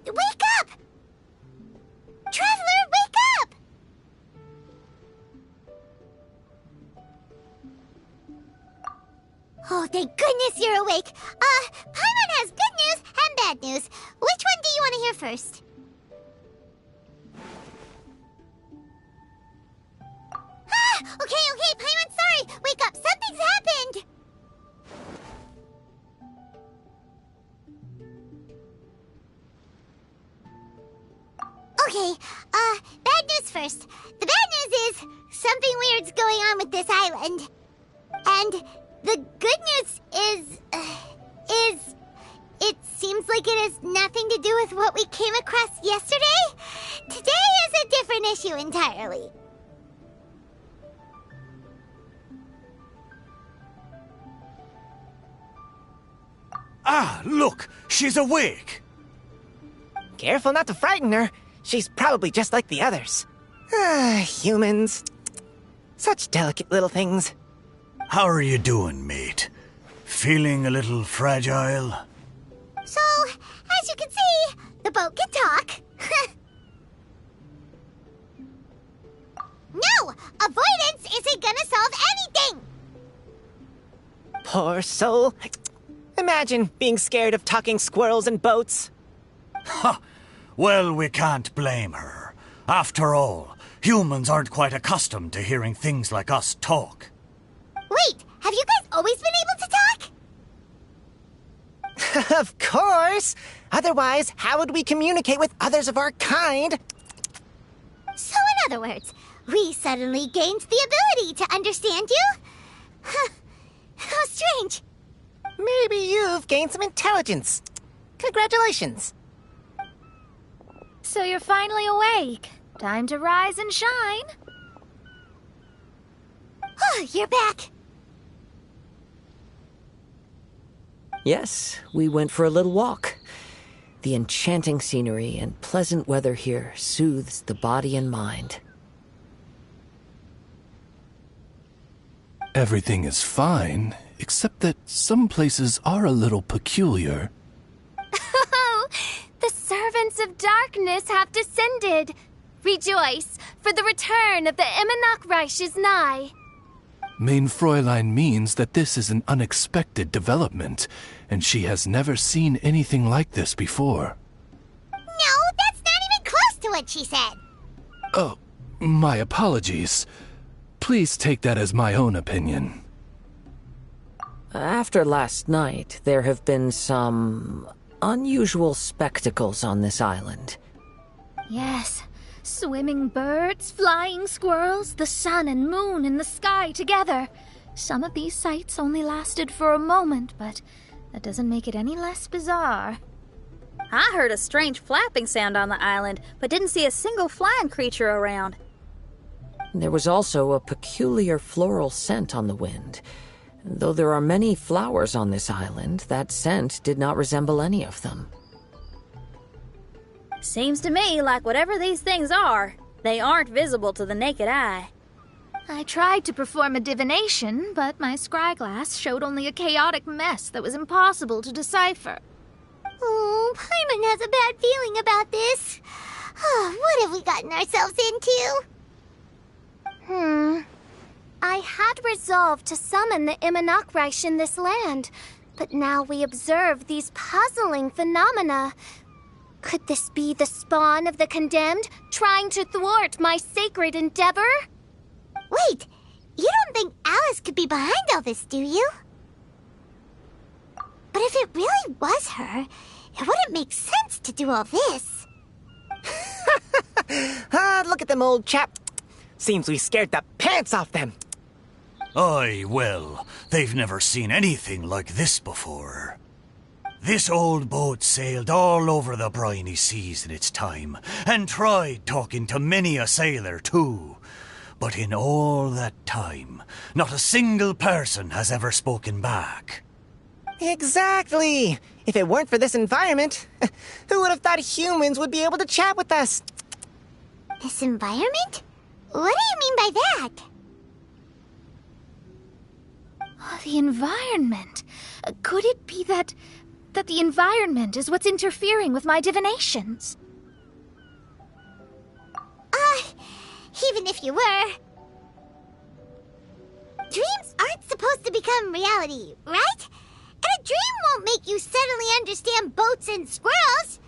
Wake up! Traveler, wake up! Oh, thank goodness you're awake. Paimon has good news and bad news. Which one do you want to hear first? Okay, Paimon, sorry. Wake up, something's happened. Okay, bad news first. The bad news is something weird's going on with this island. And the good news is it seems like it has nothing to do with what we came across yesterday. Today is a different issue entirely. Ah, look! She's awake! Careful not to frighten her. She's probably just like the others. Humans. Such delicate little things. How are you doing, mate? Feeling a little fragile? So, as you can see, the boat can talk. No! Avoidance isn't gonna solve anything! Poor soul. Imagine being scared of talking squirrels and boats. Ha! Well, we can't blame her. After all, humans aren't quite accustomed to hearing things like us talk. Wait, have you guys always been able to talk? Of course! Otherwise, how would we communicate with others of our kind? So in other words, we suddenly gained the ability to understand you? How strange. Maybe you've gained some intelligence. Congratulations. So you're finally awake. Time to rise and shine. Oh, you're back. Yes, we went for a little walk. The enchanting scenery and pleasant weather here soothes the body and mind. Everything is fine, except that some places are a little peculiar. Oh, the servants of darkness have descended. Rejoice, for the return of the Imanok Reich is nigh. Mein Fräulein means that this is an unexpected development, and she has never seen anything like this before. No, that's not even close to what she said. Oh, my apologies. Please take that as my own opinion. After last night, there have been some unusual spectacles on this island. Yes, swimming birds, flying squirrels, the sun and moon in the sky together. Some of these sights only lasted for a moment, but that doesn't make it any less bizarre. I heard a strange flapping sound on the island, but didn't see a single flying creature around. There was also a peculiar floral scent on the wind. Though there are many flowers on this island, that scent did not resemble any of them. Seems to me like whatever these things are, they aren't visible to the naked eye. I tried to perform a divination, but my scryglass showed only a chaotic mess that was impossible to decipher. Oh, Paimon has a bad feeling about this. What have we gotten ourselves into? I had resolved to summon the Imanok Reich in this land, but now we observe these puzzling phenomena. Could this be the spawn of the condemned, trying to thwart my sacred endeavor? Wait, you don't think Alice could be behind all this, do you? But if it really was her, it wouldn't make sense to do all this. Look at them, old chap. Seems we scared the pants off them. Aye, well, they've never seen anything like this before. This old boat sailed all over the briny seas in its time, and tried talking to many a sailor too. But in all that time, not a single person has ever spoken back. Exactly. If it weren't for this environment, who would have thought humans would be able to chat with us? This environment? What do you mean by that? The environment. Could it be that that the environment is what's interfering with my divinations. Even if you were... Dreams aren't supposed to become reality, right? And a dream won't make you suddenly understand boats and squirrels.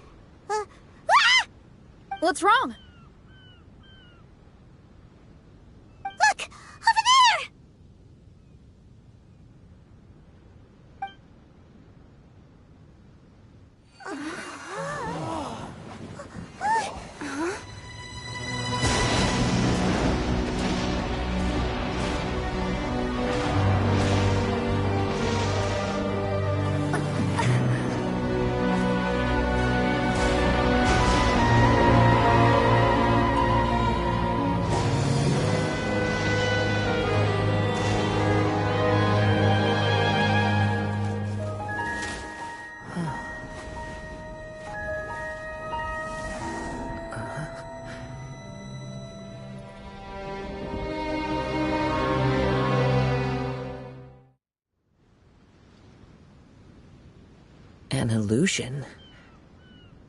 What's wrong? Look! Over there! An illusion?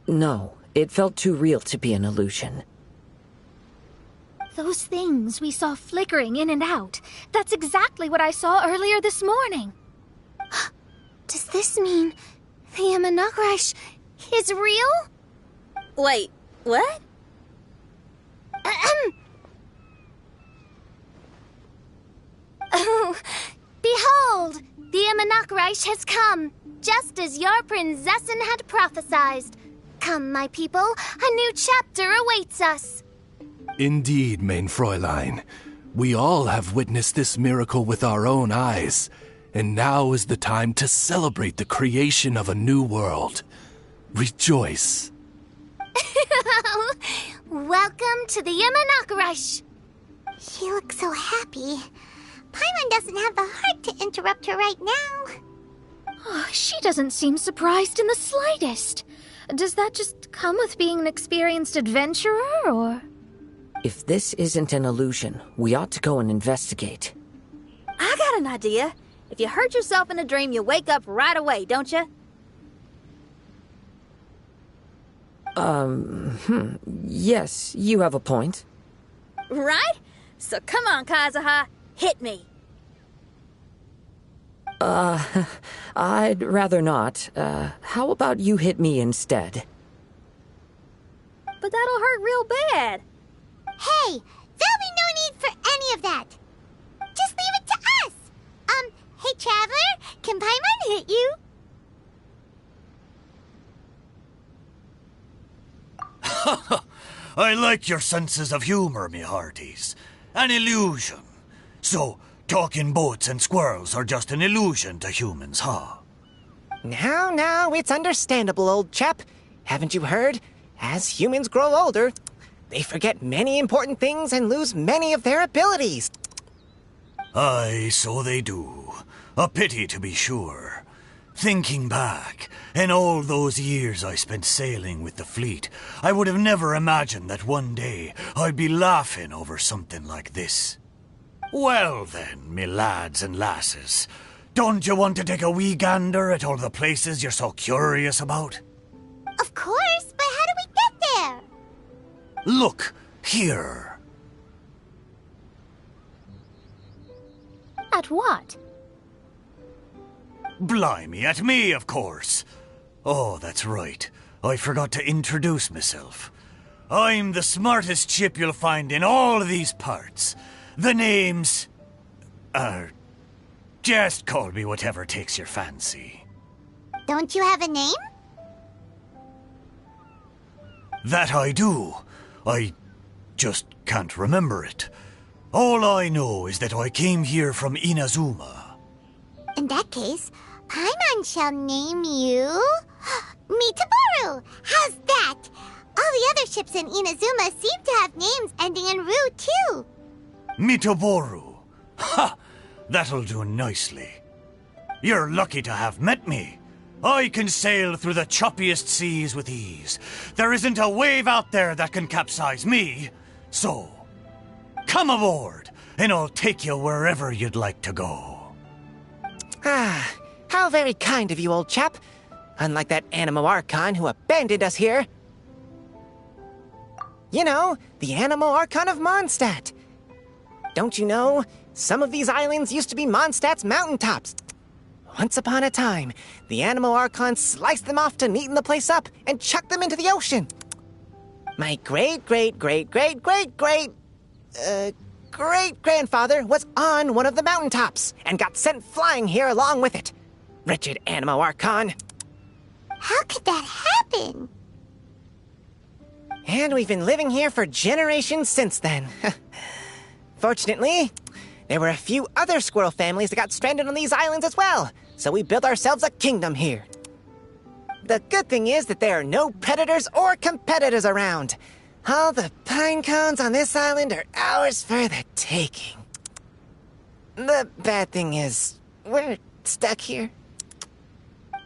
No, it felt too real to be an illusion. Those things we saw flickering in and out, that's exactly what I saw earlier this morning. Does this mean the Imanakrish is real? Wait, what? Oh, behold, the Imanakrish has come, just as your Prinzessin had prophesied. Come, my people, a new chapter awaits us. Indeed, Main Fräulein. We all have witnessed this miracle with our own eyes, and now is the time to celebrate the creation of a new world. Rejoice. Welcome to the Imanakrish. She looks so happy. Paimon doesn't have the heart to interrupt her right now. Oh, she doesn't seem surprised in the slightest. Does that just come with being an experienced adventurer, or...? If this isn't an illusion, we ought to go and investigate. I got an idea. If you hurt yourself in a dream, you wake up right away, don't you? Yes, you have a point. Right? So come on, Kazuha. Hit me. I'd rather not. How about you hit me instead? But that'll hurt real bad. Hey, there'll be no need for any of that. Just leave it to us. Hey, Traveler, can Paimon hit you? I like your senses of humor, me hearties. An illusion. So, talking boats and squirrels are just an illusion to humans, huh? Now, it's understandable, old chap. Haven't you heard? As humans grow older, they forget many important things and lose many of their abilities. Aye, so they do. A pity, to be sure. Thinking back, in all those years I spent sailing with the fleet, I would have never imagined that one day I'd be laughing over something like this. Well then, me lads and lasses, don't you want to take a wee gander at all the places you're so curious about? Of course, but how do we get there? Look, here. At what? Blimey, at me, of course. Oh, that's right. I forgot to introduce myself. I'm the smartest chip you'll find in all of these parts. The name's... just call me whatever takes your fancy. Don't you have a name? That I do. I just can't remember it. All I know is that I came here from Inazuma. In that case, Paimon shall name you... Mitaboru! How's that? All the other ships in Inazuma seem to have names ending in Ru, too. Mitaboru. Ha! That'll do nicely. You're lucky to have met me. I can sail through the choppiest seas with ease. There isn't a wave out there that can capsize me. So, come aboard, and I'll take you wherever you'd like to go. Ah, how very kind of you, old chap. Unlike that Anemo Archon who abandoned us here. You know, the Anemo Archon of Mondstadt. Don't you know, some of these islands used to be Mondstadt's mountaintops. Once upon a time, the Anemo Archon sliced them off to neaten the place up and chucked them into the ocean. My great-grandfather was on one of the mountaintops and got sent flying here along with it. Wretched Anemo Archon. How could that happen? And we've been living here for generations since then. Fortunately, there were a few other squirrel families that got stranded on these islands as well, so we built ourselves a kingdom here. The good thing is that there are no predators or competitors around. All the pine cones on this island are ours for the taking. The bad thing is, we're stuck here.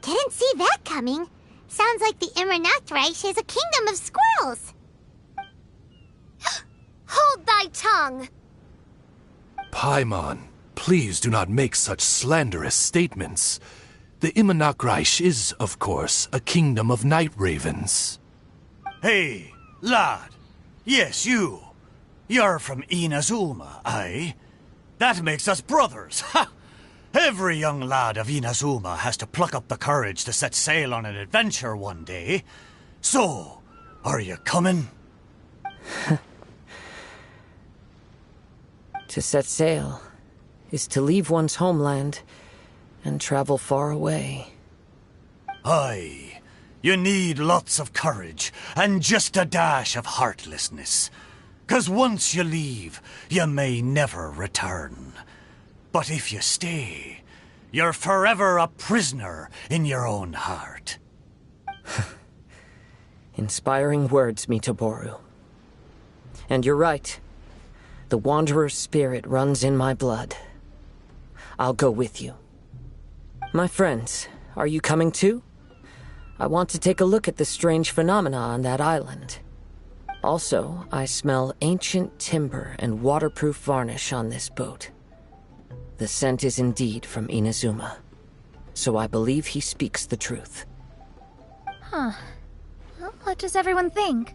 Didn't see that coming. Sounds like the Immernachtreich is a kingdom of squirrels. Hold thy tongue! Paimon, please do not make such slanderous statements. The Immernachtreich is, of course, a kingdom of night ravens. Hey, lad. Yes, you. You're from Inazuma, aye? That makes us brothers, ha! Every young lad of Inazuma has to pluck up the courage to set sail on an adventure one day. So, are you coming? To set sail is to leave one's homeland and travel far away. Aye. You need lots of courage and just a dash of heartlessness. 'Cause once you leave, you may never return. But if you stay, you're forever a prisoner in your own heart. Inspiring words, Mitoboru. And you're right. The Wanderer's spirit runs in my blood. I'll go with you. My friends, are you coming too? I want to take a look at the strange phenomena on that island. Also, I smell ancient timber and waterproof varnish on this boat. The scent is indeed from Inazuma, so I believe he speaks the truth. Huh. Well, what does everyone think?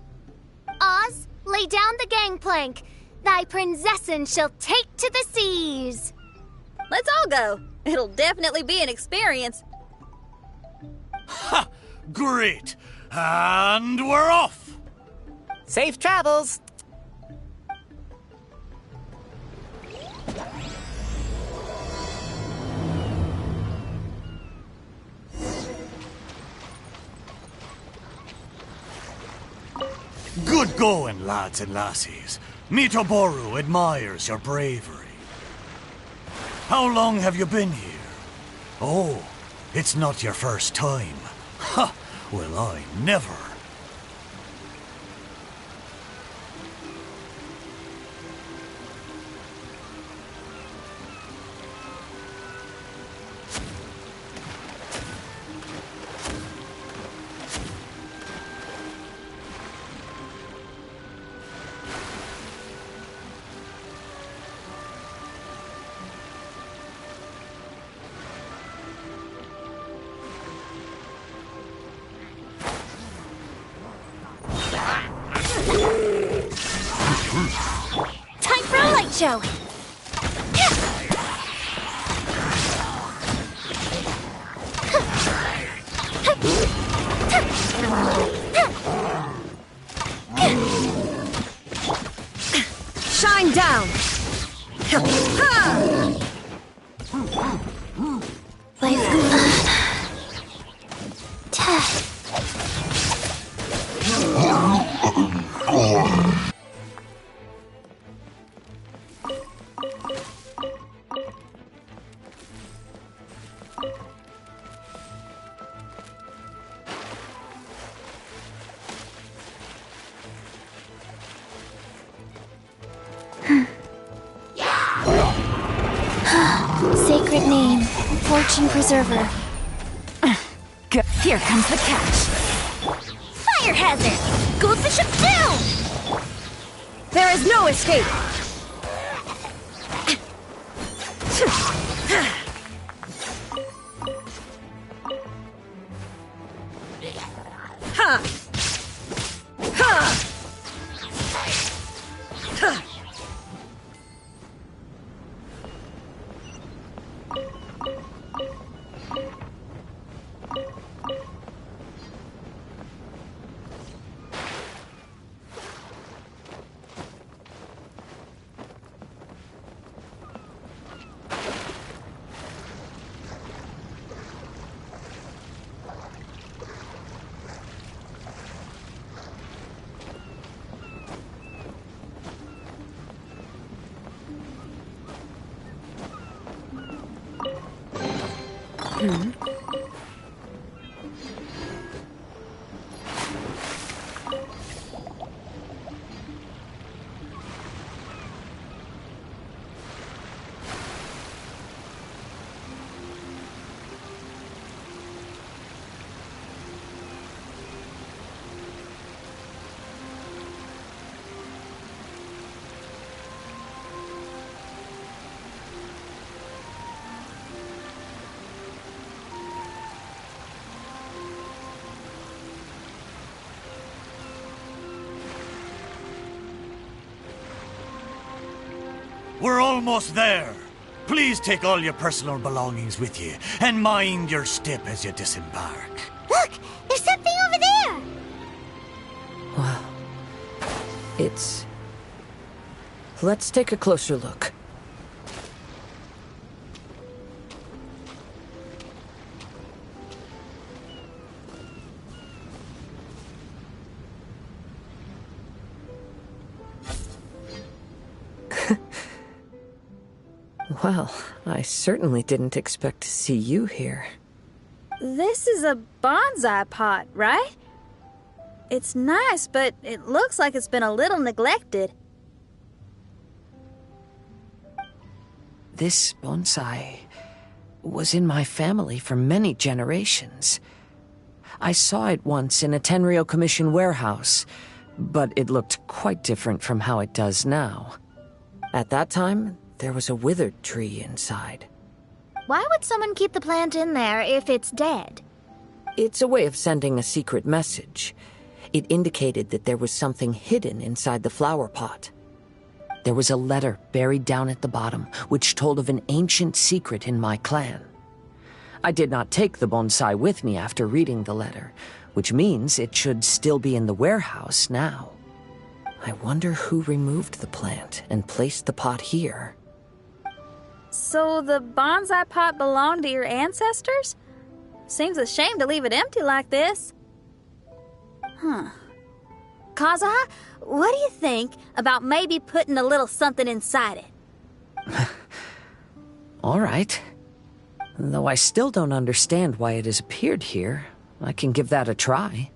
Oz, lay down the gangplank. Thy princessin shall take to the seas. Let's all go. It'll definitely be an experience. Ha! Great! And we're off! Safe travels! Good going, lads and lassies. Mitoboru admires your bravery. How long have you been here? Oh, it's not your first time. Ha! Well, I never. Time for a light show. Shine down. Sacred name, Fortune Preserver. Here comes the catch. Fire hazard! Goldfish up down! There is no escape. Ha! Ha! Ha! We're almost there. Please take all your personal belongings with you, and mind your step as you disembark. Look! There's something over there! Wow. It's... Let's take a closer look. Well, I certainly didn't expect to see you here. This is a bonsai pot, right? It's nice, but it looks like it's been a little neglected. This bonsai was in my family for many generations. I saw it once in a Tenryo Commission warehouse, but it looked quite different from how it does now. At that time, there was a withered tree inside. Why would someone keep the plant in there if it's dead? It's a way of sending a secret message. It indicated that there was something hidden inside the flower pot. There was a letter buried down at the bottom, which told of an ancient secret in my clan. I did not take the bonsai with me after reading the letter, which means it should still be in the warehouse now. I wonder who removed the plant and placed the pot here. So the bonsai pot belonged to your ancestors? Seems a shame to leave it empty like this. Kazuha, what do you think about maybe putting a little something inside it? All right. Though I still don't understand why it has appeared here, I can give that a try.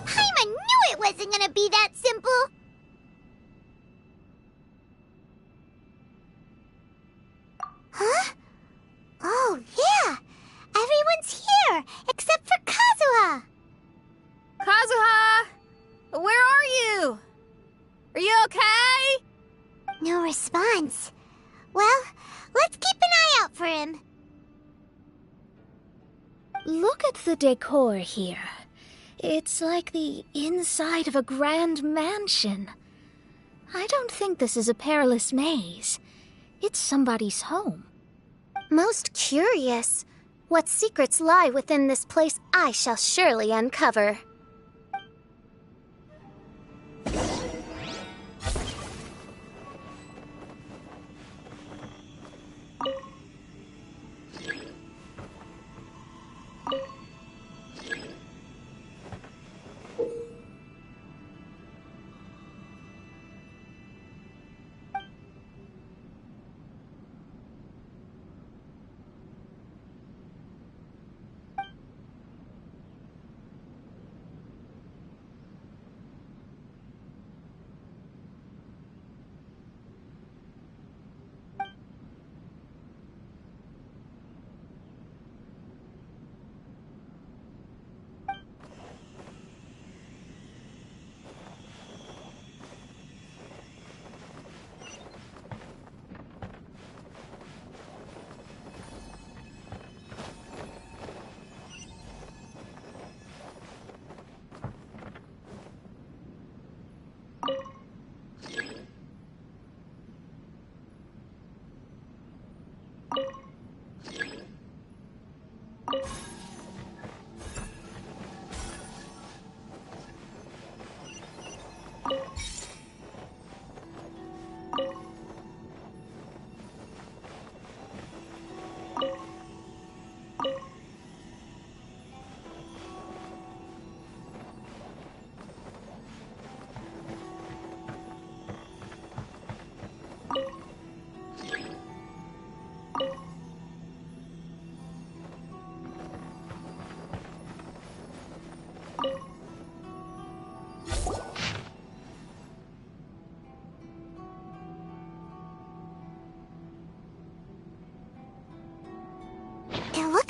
Paimon knew it wasn't gonna be that simple! Huh? Oh, yeah! Everyone's here, except for Kazuha! Kazuha! Where are you? Are you okay? No response. Well, let's keep an eye out for him. Look at the decor here. It's like the inside of a grand mansion. I don't think this is a perilous maze. It's somebody's home. Most curious. What secrets lie within this place I shall surely uncover.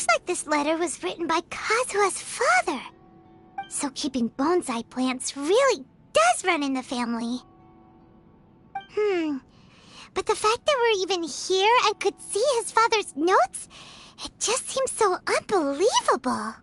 Looks like this letter was written by Kazuha's father. So keeping bonsai plants really does run in the family. But the fact that we're even here and could see his father's notes, it just seems so unbelievable.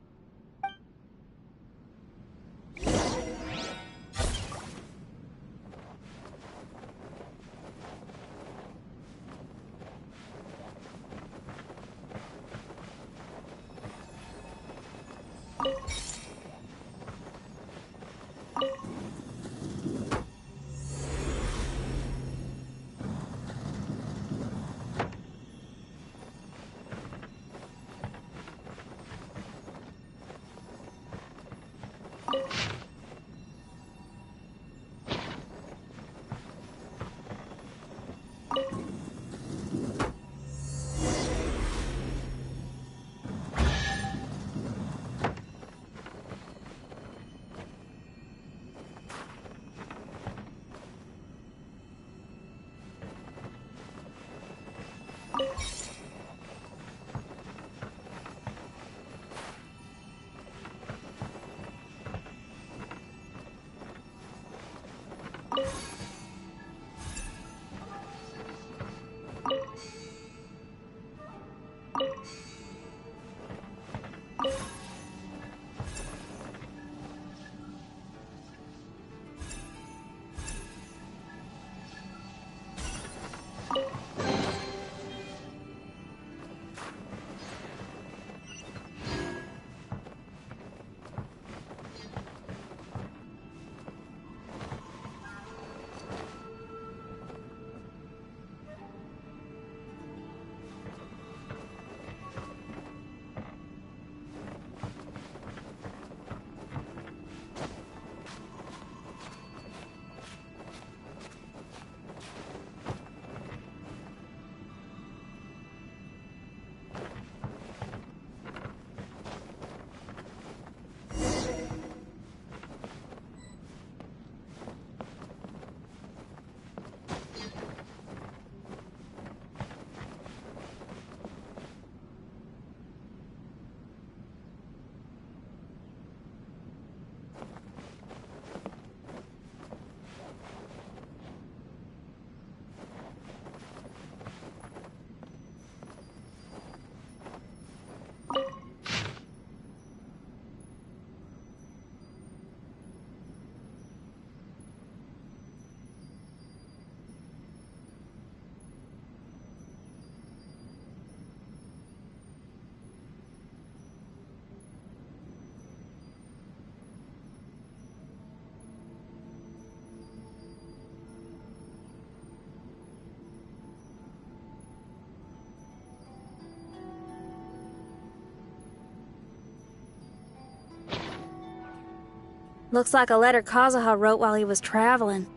Looks like a letter Kazuha wrote while he was traveling.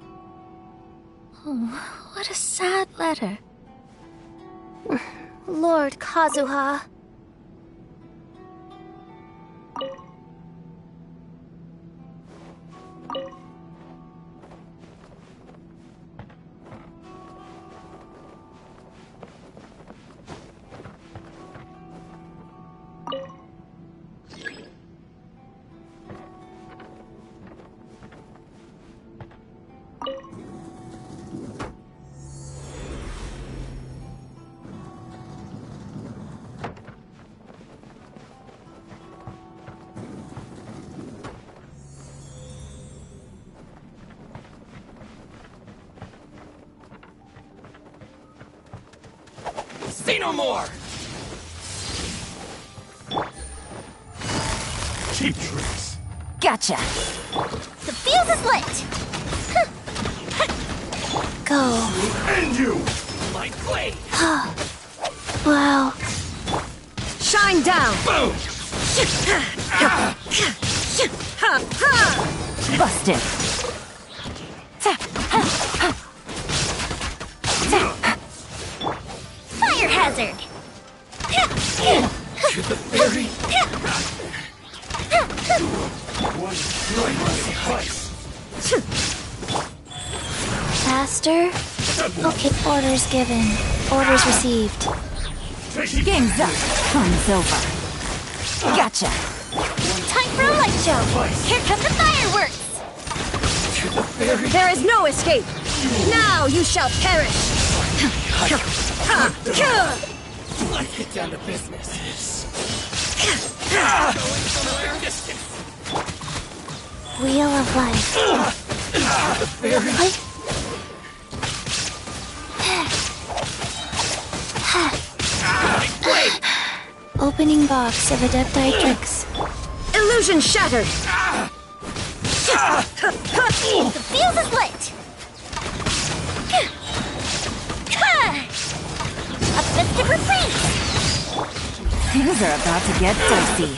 Oh, what a sad letter. Lord Kazuha. Say no more! Cheap tricks. Gotcha. The fuse is lit. Go. And you! My blade! Wow. Shine down! Boom! Busted. Fire hazard. Shoot the fairy! One slice! Master? Okay, orders given. Orders received. Game's Game's up. Fun's over. Gotcha. Time for a light show. Here come the fireworks. There is no escape. Now you shall perish. Let's get down to business. Wheel of Life. Opening box of Adepti-Trix. Illusion shattered. The fuse is lit. A festive retreat. Things are about to get dicey.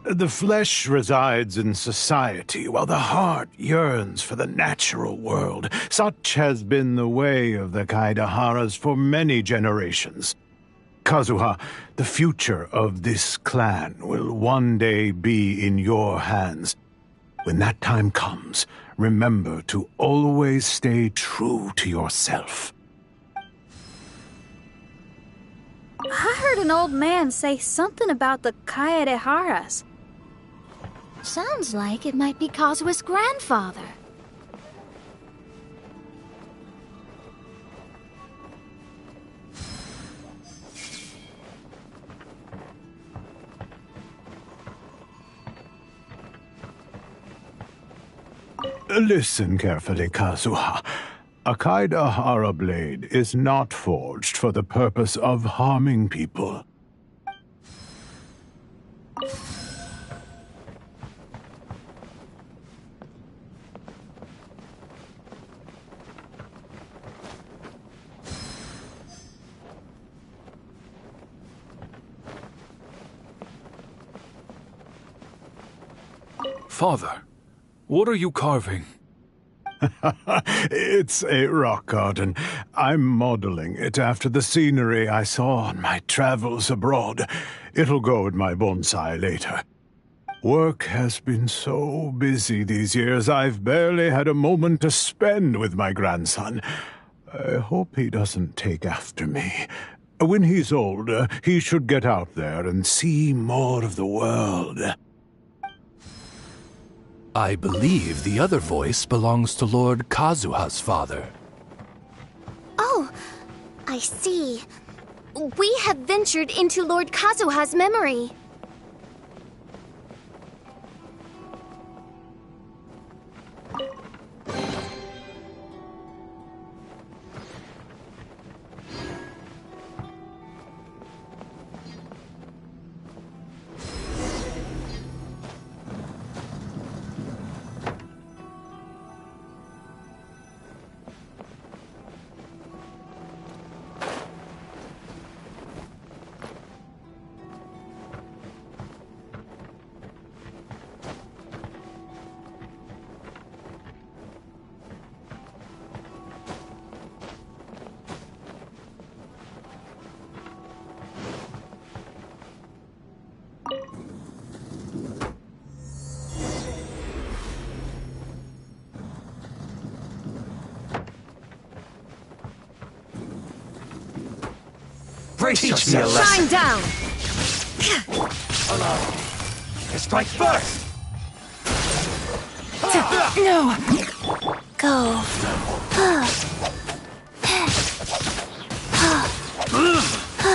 The flesh resides in society, while the heart yearns for the natural world. Such has been the way of the Kaidaharas for many generations. Kazuha, the future of this clan will one day be in your hands. When that time comes, remember to always stay true to yourself. I heard an old man say something about the Kaidaharas. Sounds like it might be Kazuha's grandfather. Listen carefully, Kazuha. A Kaidahara blade is not forged for the purpose of harming people. Father, what are you carving? It's a rock garden. I'm modeling it after the scenery I saw on my travels abroad. It'll go in my bonsai later. Work has been so busy these years, I've barely had a moment to spend with my grandson. I hope he doesn't take after me. When he's older, he should get out there and see more of the world. I believe the other voice belongs to Lord Kazuha's father. Oh, I see. We have ventured into Lord Kazuha's memory. Teach me a lesson. Shine down! Allow me to strike first! No! Go.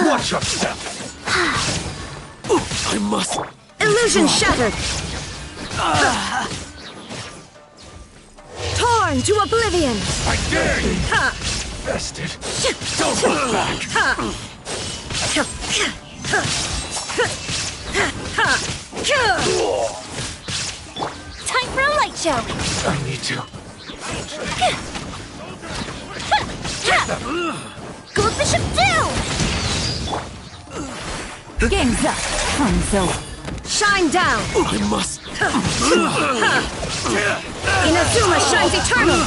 Watch your step! I must... Illusion shattered! Torn to oblivion! I dare you! Bested! Don't look back! Time for a light show! I need to... Go Bishop down! Game's up, Hanzo. Shine down! I must... Inazuma shines eternal!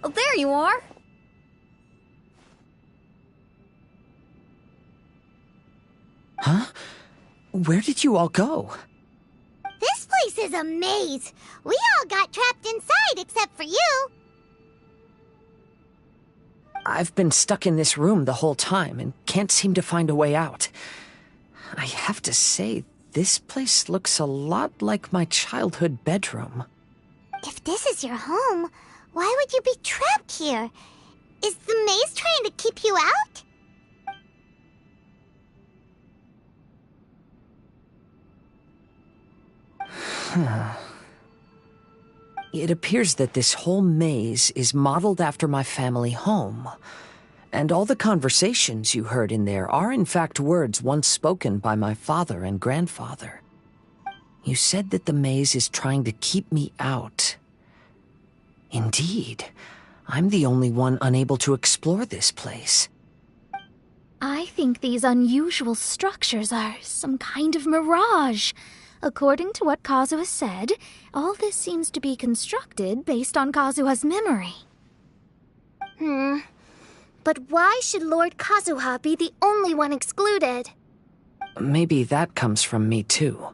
Oh, there you are. Huh? Where did you all go? This place is a maze. We all got trapped inside except for you. I've been stuck in this room the whole time and can't seem to find a way out. I have to say, this place looks a lot like my childhood bedroom. If this is your home, why would you be trapped here? Is the maze trying to keep you out? It appears that this whole maze is modeled after my family home. And all the conversations you heard in there are in fact words once spoken by my father and grandfather. You said that the maze is trying to keep me out. Indeed, I'm the only one unable to explore this place. I think these unusual structures are some kind of mirage. According to what Kazuha said, all this seems to be constructed based on Kazuha's memory. But why should Lord Kazuha be the only one excluded? Maybe that comes from me too.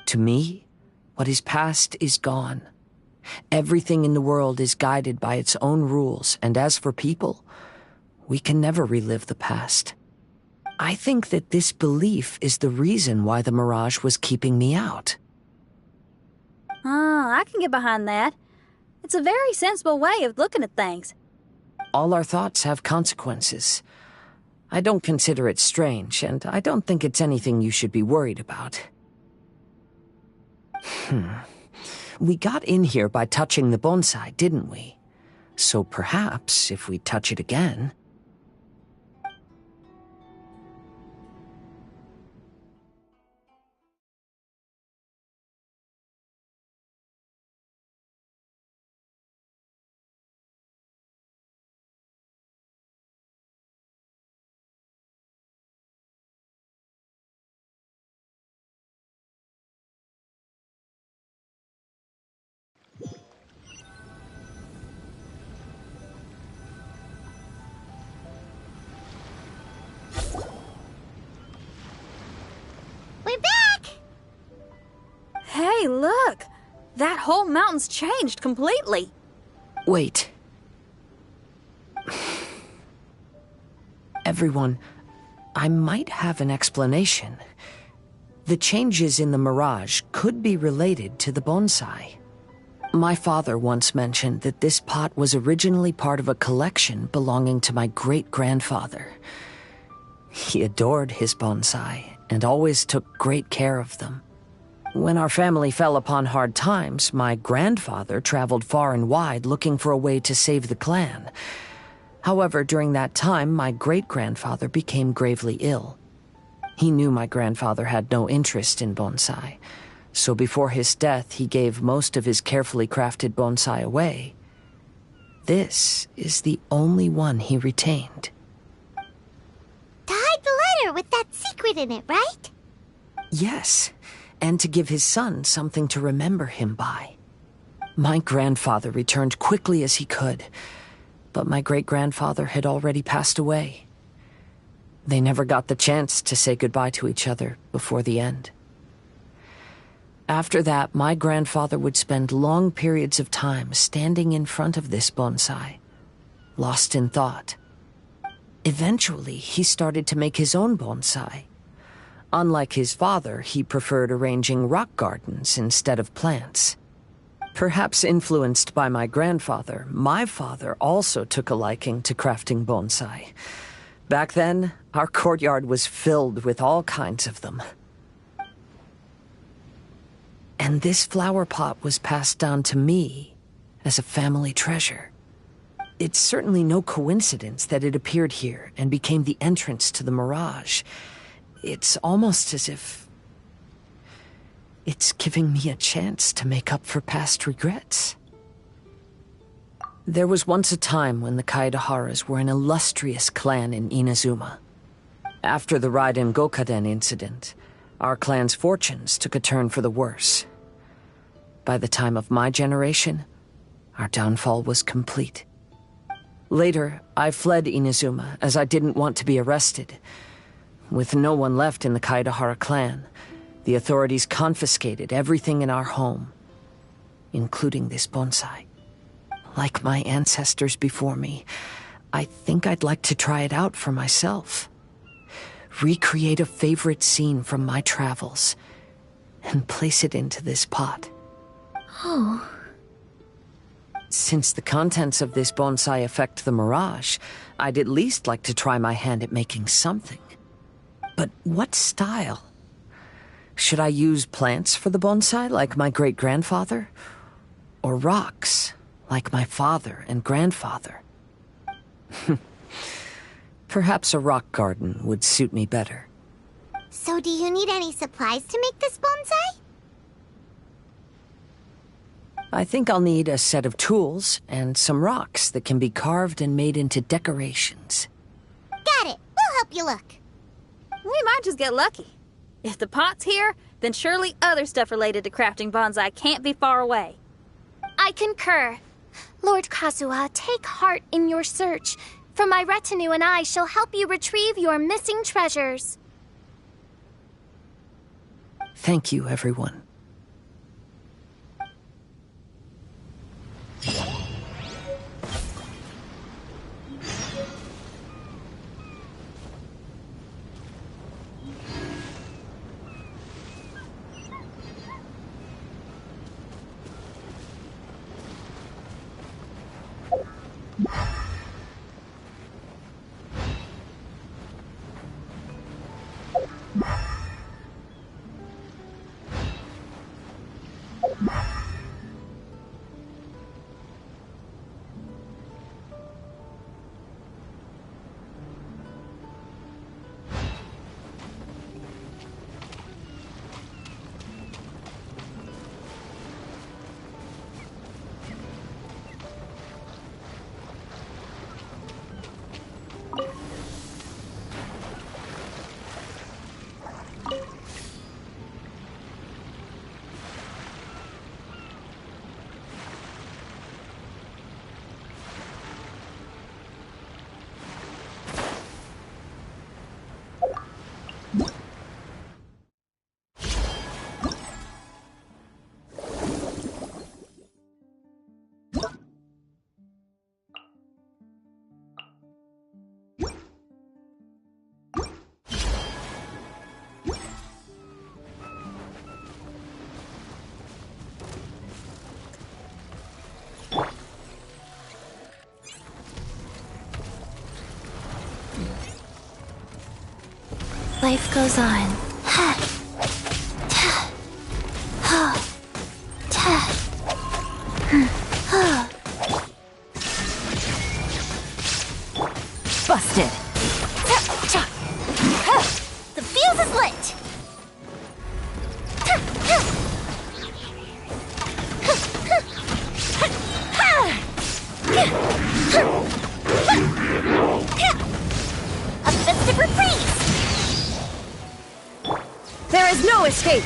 To me, what is past is gone. Everything in the world is guided by its own rules, and as for people, we can never relive the past. I think that this belief is the reason why the mirage was keeping me out. I can get behind that. It's a very sensible way of looking at things. All our thoughts have consequences. I don't consider it strange, and I don't think it's anything you should be worried about. We got in here by touching the bonsai, didn't we? So perhaps, if we touch it again... We're back! Hey, look! That whole mountain's changed completely. Wait. Everyone, I might have an explanation. The changes in the mirage could be related to the bonsai. My father once mentioned that this pot was originally part of a collection belonging to my great-grandfather. He adored his bonsai and always took great care of them. When our family fell upon hard times, my grandfather traveled far and wide looking for a way to save the clan. However, during that time, my great-grandfather became gravely ill. He knew my grandfather had no interest in bonsai, so before his death, he gave most of his carefully crafted bonsai away. This is the only one he retained. To hide the letter with that secret in it, right? Yes, and to give his son something to remember him by. My grandfather returned quickly as he could, but my great-grandfather had already passed away. They never got the chance to say goodbye to each other before the end. After that, my grandfather would spend long periods of time standing in front of this bonsai, lost in thought. Eventually, he started to make his own bonsai. Unlike his father, he preferred arranging rock gardens instead of plants. Perhaps influenced by my grandfather, my father also took a liking to crafting bonsai. Back then, our courtyard was filled with all kinds of them. And this flower pot was passed down to me as a family treasure. It's certainly no coincidence that it appeared here and became the entrance to the mirage. It's almost as if it's giving me a chance to make up for past regrets. There was once a time when the Kaidaharas were an illustrious clan in Inazuma. After the Raiden Gokaden incident, our clan's fortunes took a turn for the worse. By the time of my generation, our downfall was complete. Later, I fled Inazuma as I didn't want to be arrested. With no one left in the Kaedahara clan, the authorities confiscated everything in our home, including this bonsai. Like my ancestors before me, I think I'd like to try it out for myself. Recreate a favorite scene from my travels and place it into this pot. Oh. Since the contents of this bonsai affect the mirage, I'd at least like to try my hand at making something. But what style? Should I use plants for the bonsai like my great-grandfather? Or rocks like my father and grandfather? Perhaps a rock garden would suit me better. So do you need any supplies to make this bonsai? I think I'll need a set of tools and some rocks that can be carved and made into decorations. Got it. We'll help you look. We might just get lucky. If the pot's here, then surely other stuff related to crafting bonsai can't be far away. I concur. Lord Kazuha, take heart in your search, for my retinue and I shall help you retrieve your missing treasures. Thank you, everyone. Life goes on. Busted. The fuse is lit. A festive reprise. There is no escape!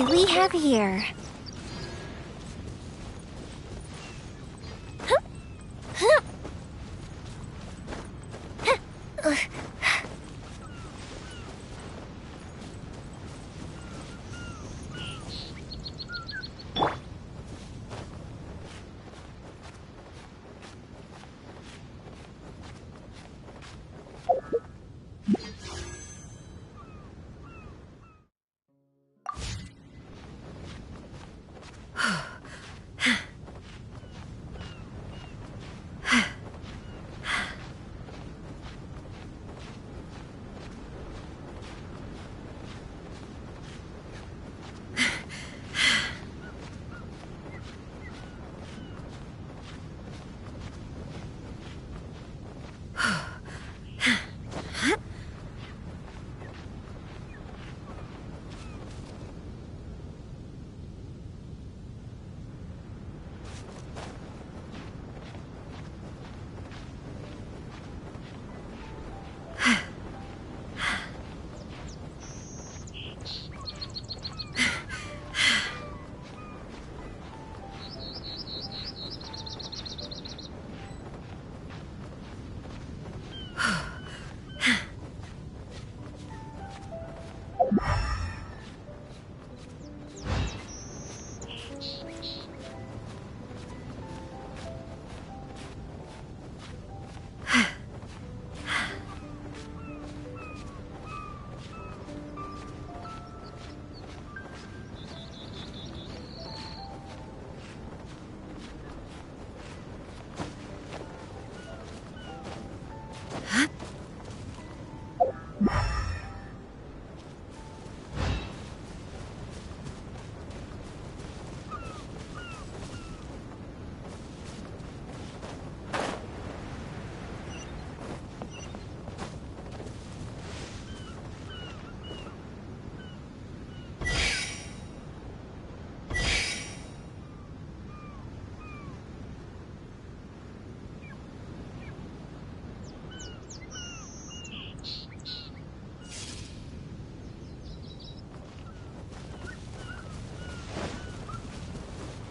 do we have here?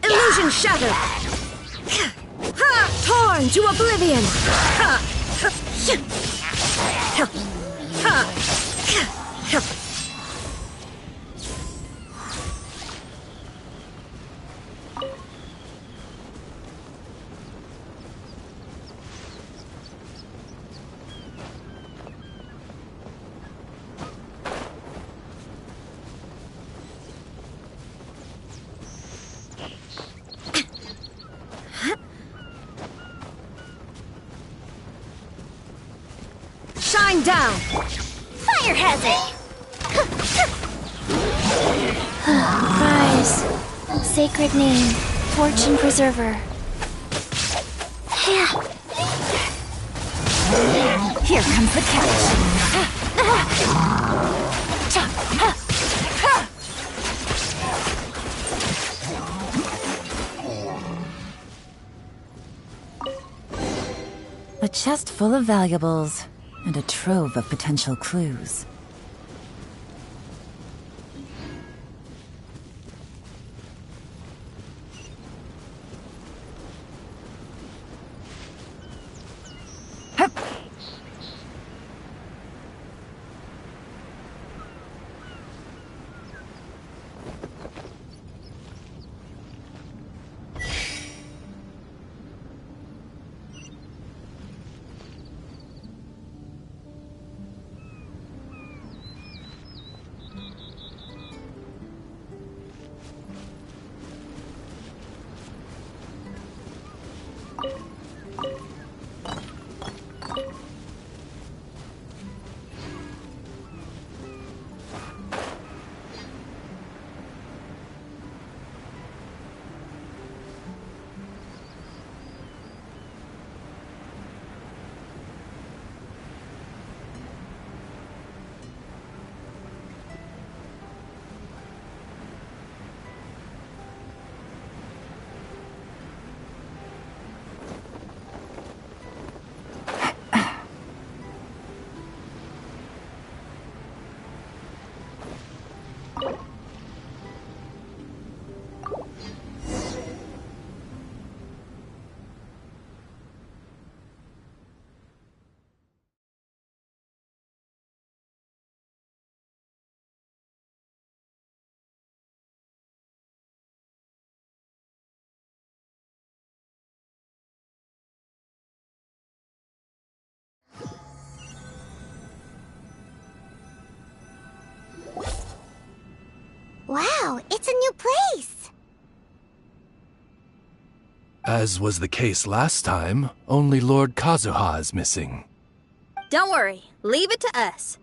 Illusion shattered! Torn to oblivion! Shine down! Fire hazard! Rise. Sacred name. Fortune preserver. Here comes the catch. A chest full of valuables, and a trove of potential clues. Wow, it's a new place! As was the case last time, only Lord Kazuha is missing. Don't worry, leave it to us.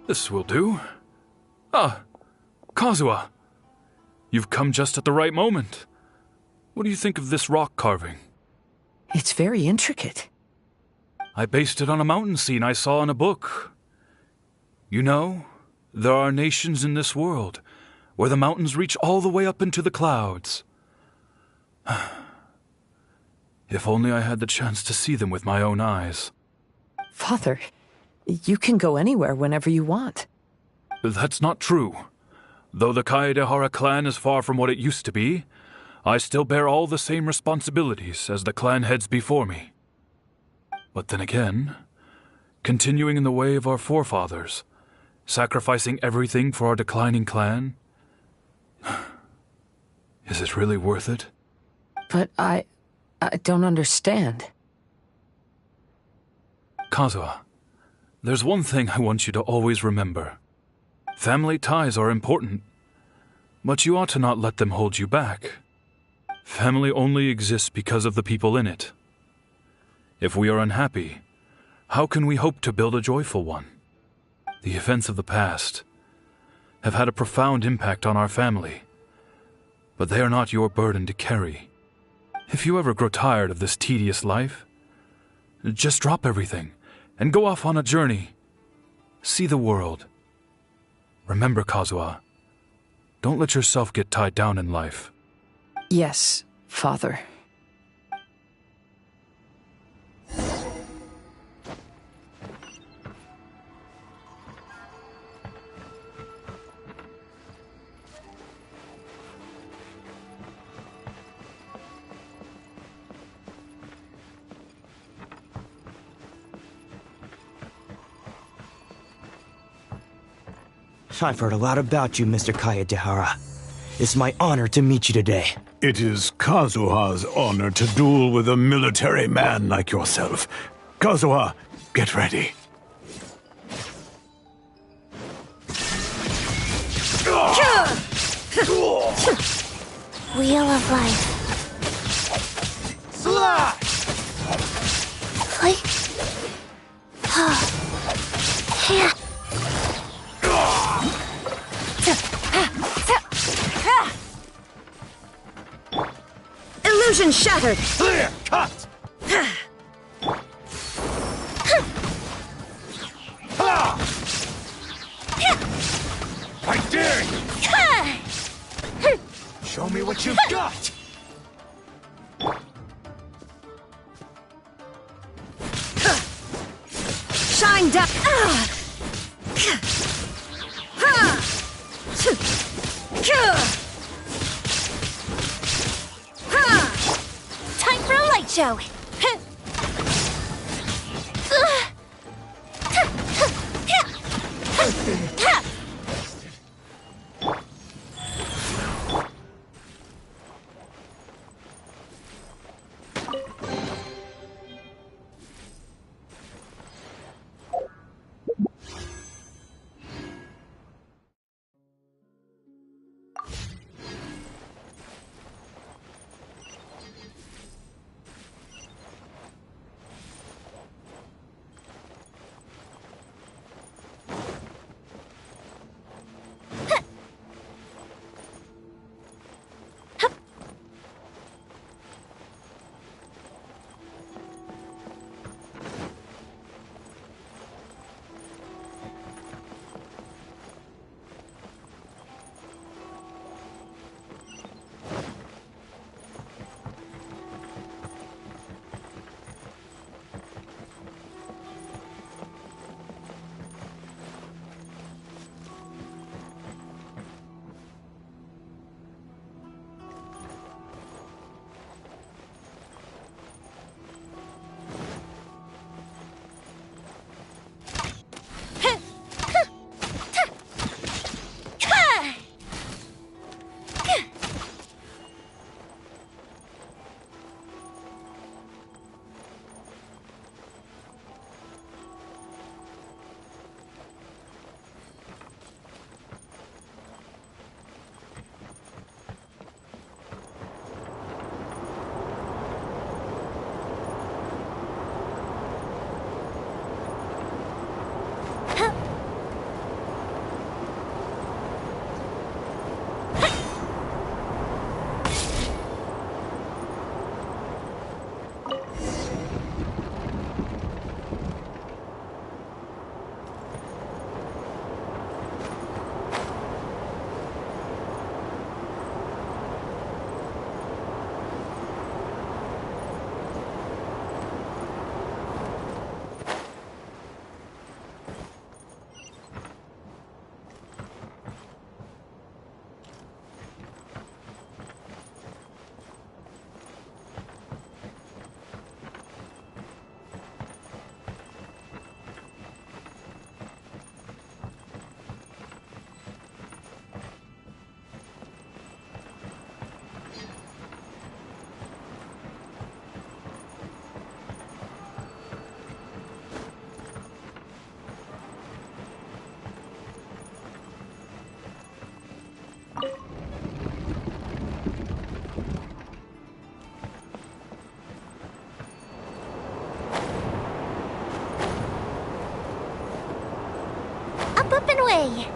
This will do. Ah, Kazuha. You've come just at the right moment. What do you think of this rock carving? It's very intricate. I based it on a mountain scene I saw in a book. You know, there are nations in this world where the mountains reach all the way up into the clouds. If only I had the chance to see them with my own eyes. Father, you can go anywhere whenever you want. That's not true. Though the Kaedehara clan is far from what it used to be, I still bear all the same responsibilities as the clan heads before me. But then again, continuing in the way of our forefathers, sacrificing everything for our declining clan, is it really worth it? But I don't understand. Kazuha, there's one thing I want you to always remember. Family ties are important, but you ought to not let them hold you back. Family only exists because of the people in it. If we are unhappy, how can we hope to build a joyful one? The events of the past have had a profound impact on our family, but they are not your burden to carry. If you ever grow tired of this tedious life, just drop everything and go off on a journey. See the world. Remember, Kazuha, don't let yourself get tied down in life. Yes, Father. I've heard a lot about you, Mr. Kaedehara. It's my honor to meet you today. It is Kazuha's honor to duel with a military man like yourself. Kazuha, get ready. Wheel of Life. Slash! Illusion shattered! Clear! Cut! I dare you! Show me what you've got! Shine down! Time for a light show! Elven way!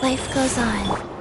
Life goes on.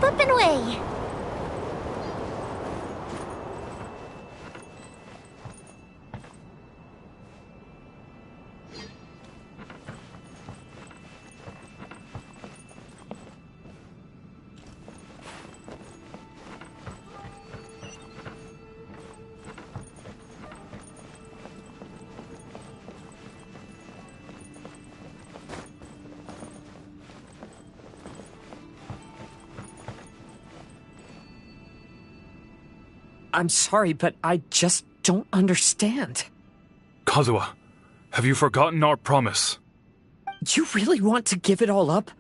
up and away. I'm sorry, but I just don't understand. Kazuha, have you forgotten our promise? You really want to give it all up?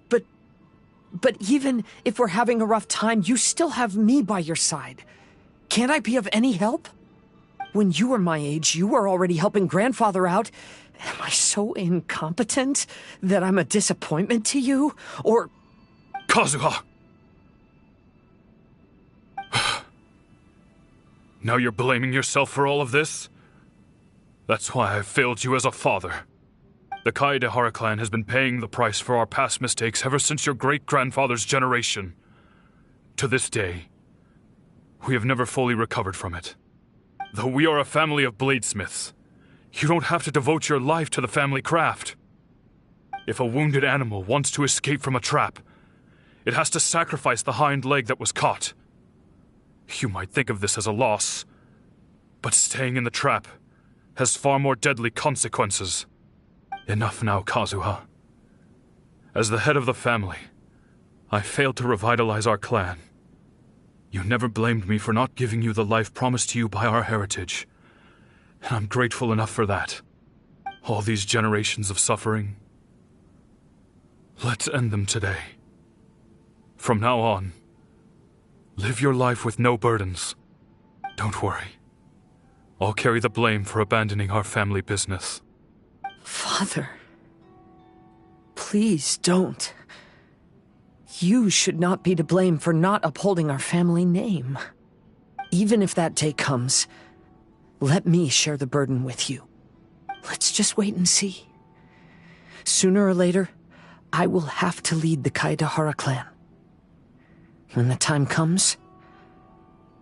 But even if we're having a rough time, you still have me by your side. Can't I be of any help? When you were my age, you were already helping grandfather out. Am I so incompetent that I'm a disappointment to you? Or... Kazuha! Now you're blaming yourself for all of this? That's why I failed you as a father. The Kaedehara clan has been paying the price for our past mistakes ever since your great-grandfather's generation. To this day, we have never fully recovered from it. Though we are a family of bladesmiths, you don't have to devote your life to the family craft. If a wounded animal wants to escape from a trap, it has to sacrifice the hind leg that was caught. You might think of this as a loss, but staying in the trap has far more deadly consequences. Enough now, Kazuha. As the head of the family, I failed to revitalize our clan. You never blamed me for not giving you the life promised to you by our heritage, and I'm grateful enough for that. All these generations of suffering, let's end them today. From now on, live your life with no burdens. Don't worry. I'll carry the blame for abandoning our family business. Father, please don't. You should not be to blame for not upholding our family name. Even if that day comes, let me share the burden with you. Let's just wait and see. Sooner or later, I will have to lead the Kaedehara clan. When the time comes,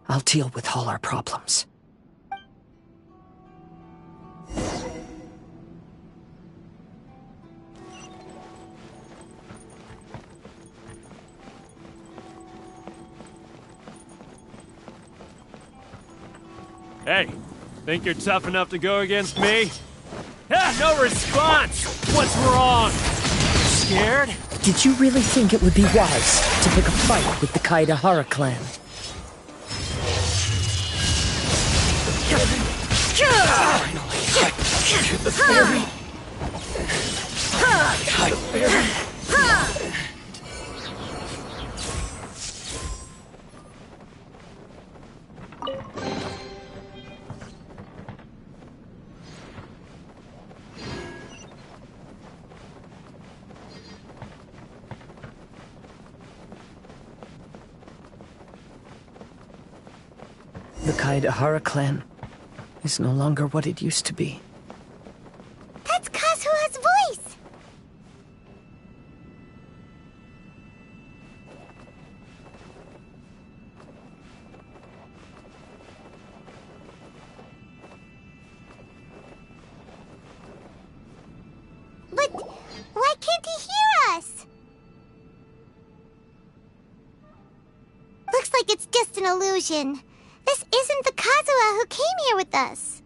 I'll deal with all our problems. Hey, think you're tough enough to go against me? Ah, no response! What's wrong? Scared? Did you really think it would be wise to pick a fight with the Kaedehara clan? The Kaedehara clan is no longer what it used to be. That's Kazuha's voice! But why can't he hear us? Looks like it's just an illusion. This isn't the Kazuha who came here with us.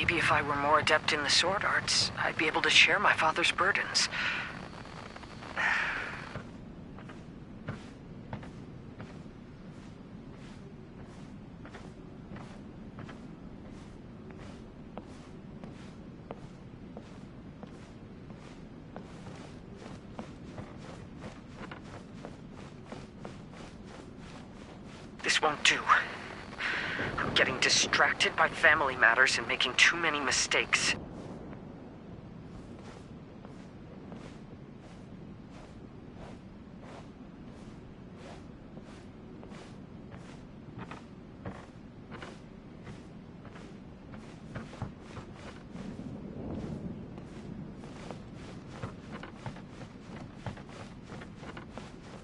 Maybe if I were more adept in the sword arts, I'd be able to share my father's burdens. This won't do. I'm getting distracted by family matters and making too many mistakes.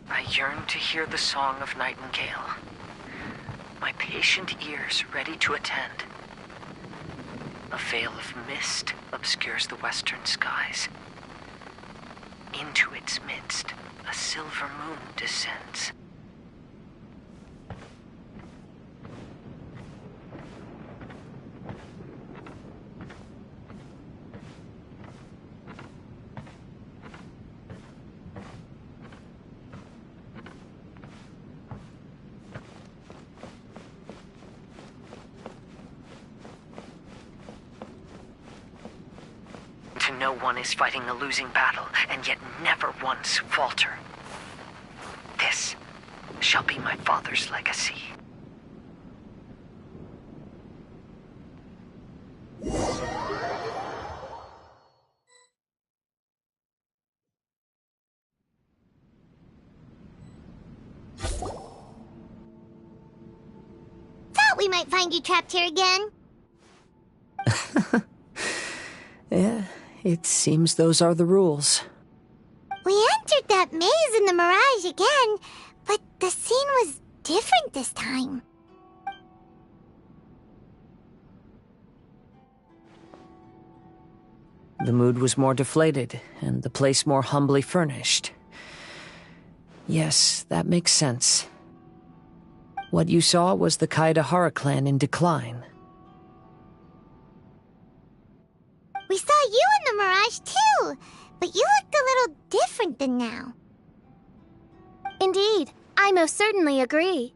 I yearn to hear the song of Nightingale. My patient ears ready to attend. A veil of mist obscures the western skies. Into its midst, a silver moon descends. To know one is fighting a losing battle, and yet never once falter. This shall be my father's legacy. Thought we might find you trapped here again. Yeah, it seems those are the rules. We entered that maze in the Mirage again, but the scene was different this time. The mood was more deflated, and the place more humbly furnished. Yes, that makes sense. What you saw was the Kaedahara clan in decline. We saw you in the Mirage too, but you looked a little different than now. Indeed, I most certainly agree.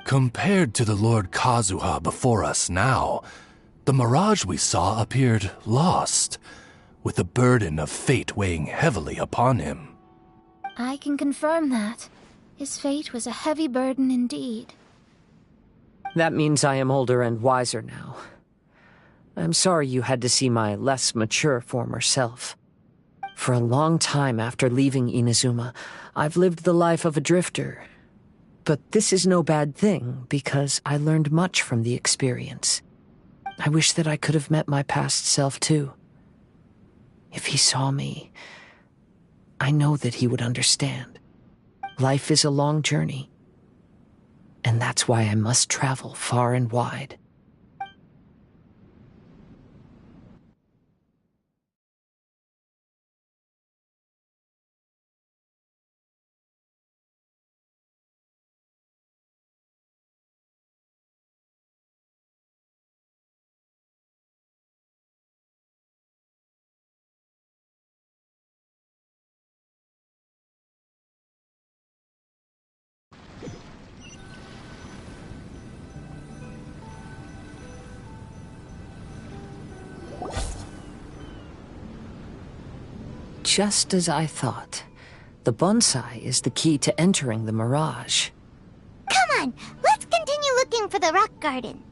Compared to the Lord Kazuha before us now, the mirage we saw appeared lost, with the burden of fate weighing heavily upon him. I can confirm that. His fate was a heavy burden indeed. That means I am older and wiser now. I'm sorry you had to see my less mature former self. For a long time after leaving Inazuma, I've lived the life of a drifter. But this is no bad thing, because I learned much from the experience. I wish that I could have met my past self too. If he saw me, I know that he would understand. Life is a long journey, and that's why I must travel far and wide. Just as I thought. The bonsai is the key to entering the Mirage. Come on, let's continue looking for the rock garden.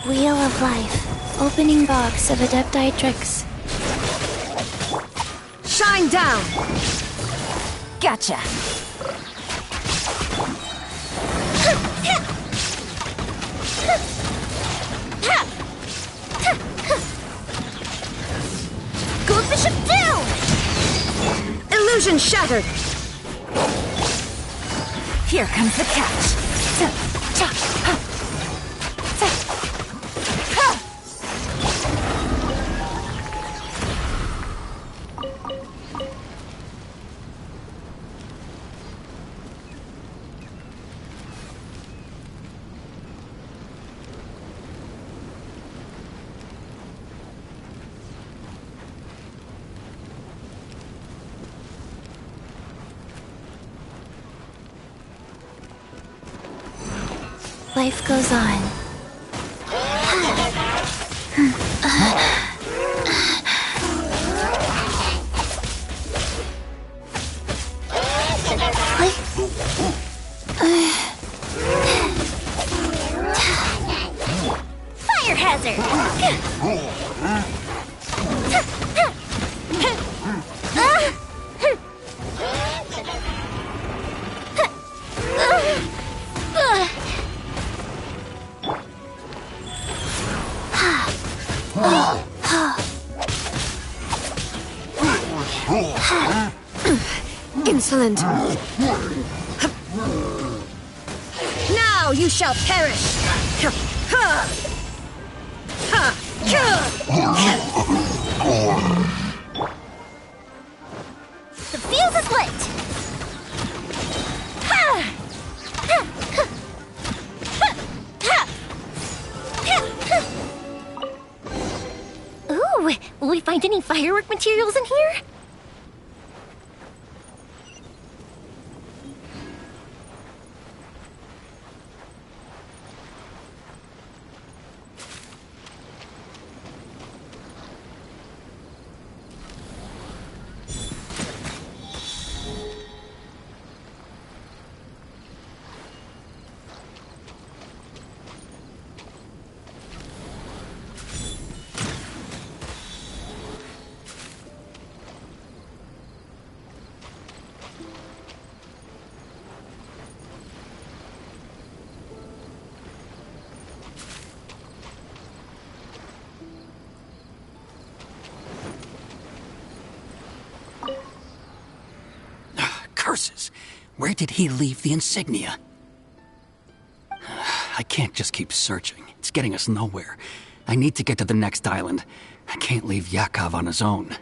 Wheel of Life. Opening box of Adepti-Trix. Shine down! Gotcha! Goes Bishop down! Illusion shattered! Here comes the catch. Life goes on. Fire hazard! Insolent! Now you shall perish! The fuse is lit! Ooh, will we find any firework materials in here? Curses! Where did he leave the insignia? I can't just keep searching. It's getting us nowhere. I need to get to the next island. I can't leave Yakov on his own.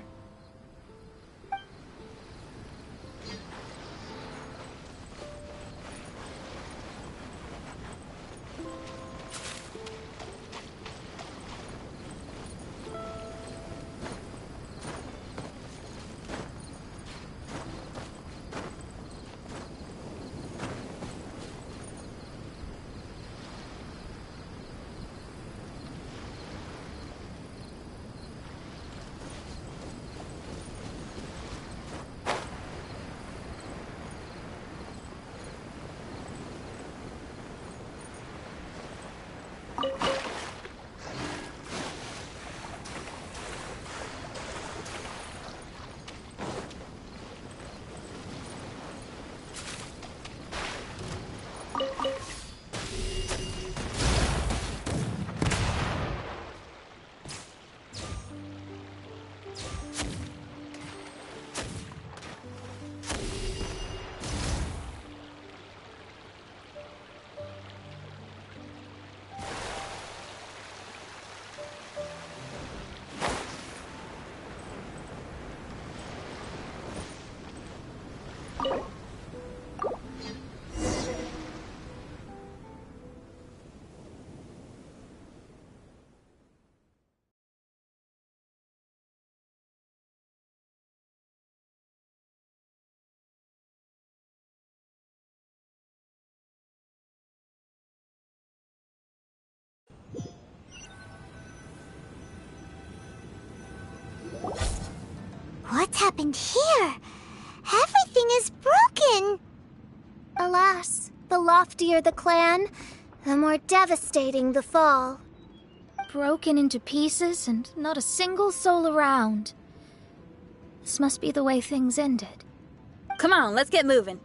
What's happened here? Everything is broken! Alas, the loftier the clan, the more devastating the fall. broken into pieces and not a single soul around. This must be the way things ended. Come on, let's get moving.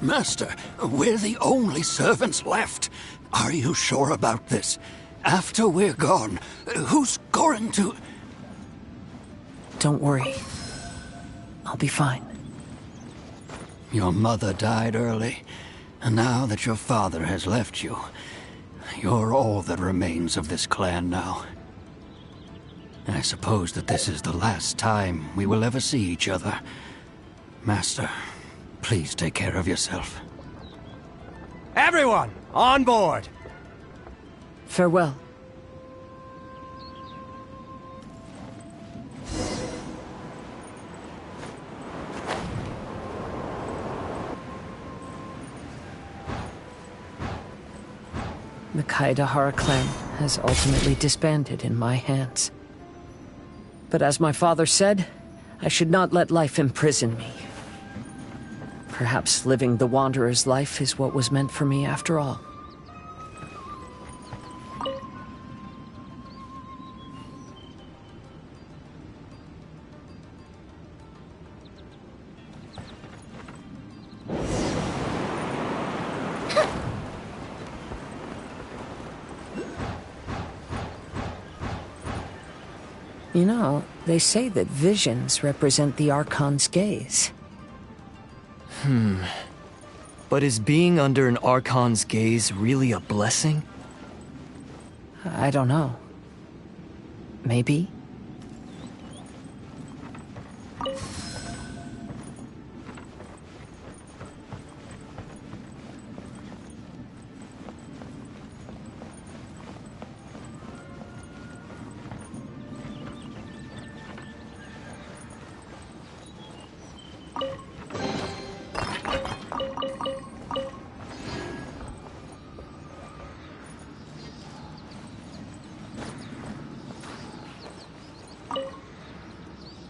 Master, we're the only servants left. Are you sure about this? After we're gone, who's going to... Don't worry. I'll be fine. Your mother died early, and now that your father has left you, you're all that remains of this clan now. I suppose that this is the last time we will ever see each other. Master, please take care of yourself. Everyone, on board! Farewell. The Kaedahara clan has ultimately disbanded in my hands. But as my father said, I should not let life imprison me. Perhaps living the Wanderer's life is what was meant for me after all. You know, they say that visions represent the Archon's gaze. But is being under an Archon's gaze really a blessing? I don't know. Maybe?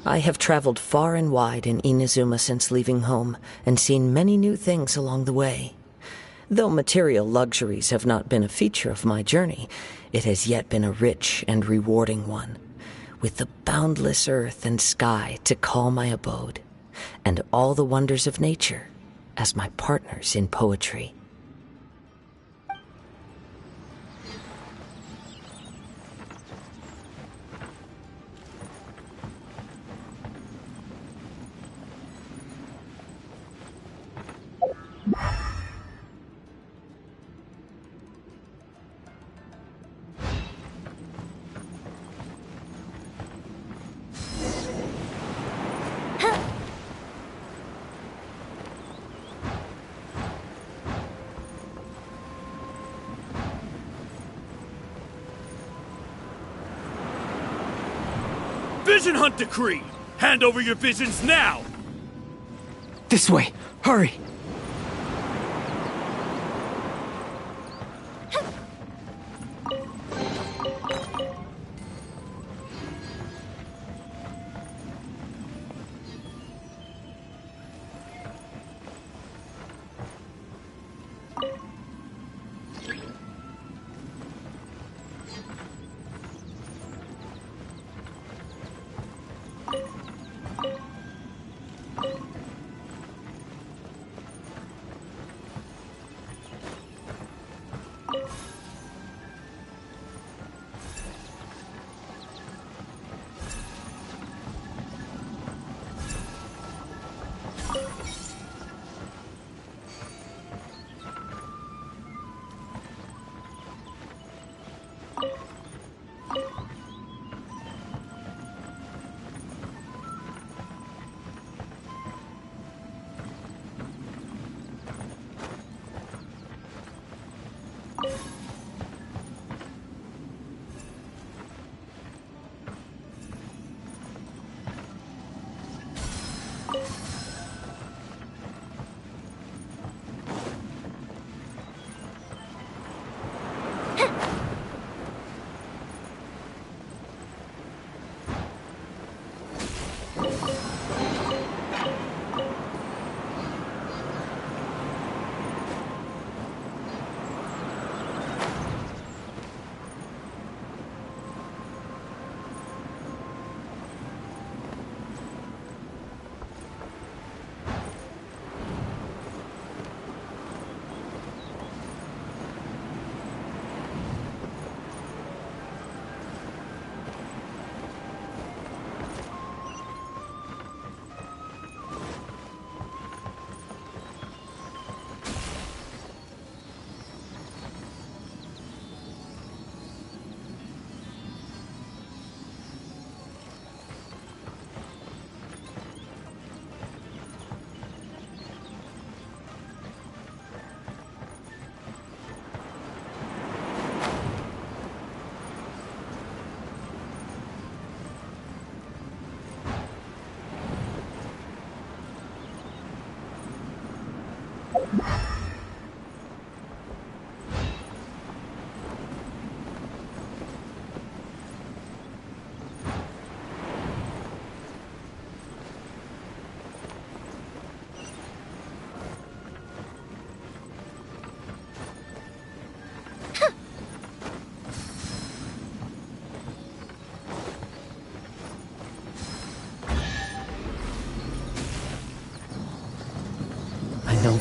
I have traveled far and wide in Inazuma since leaving home, and seen many new things along the way. Though material luxuries have not been a feature of my journey, it has yet been a rich and rewarding one, with the boundless earth and sky to call my abode, and all the wonders of nature as my partners in poetry. Vision Hunt Decree! Hand over your visions now! This way! Hurry!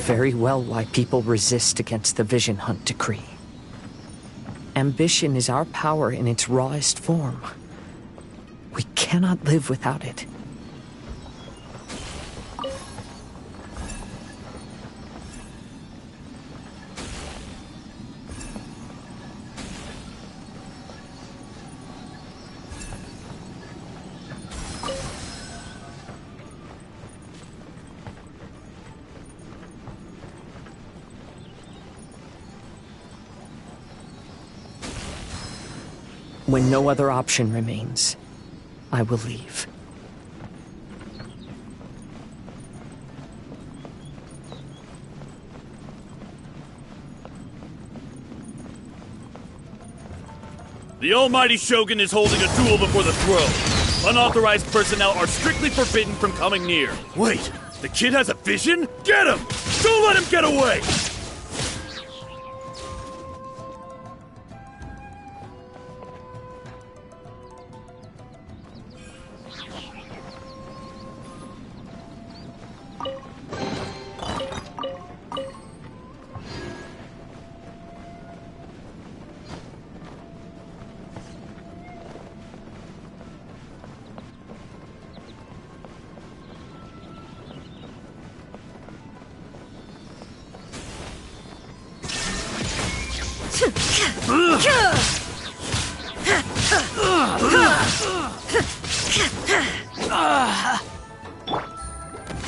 very well why people resist against the Vision Hunt decree. Ambition is our power in its rawest form. We cannot live without it. When no other option remains, I will leave. The Almighty Shogun is holding a duel before the throne. Unauthorized personnel are strictly forbidden from coming near. Wait, the kid has a vision? Get him! Don't let him get away!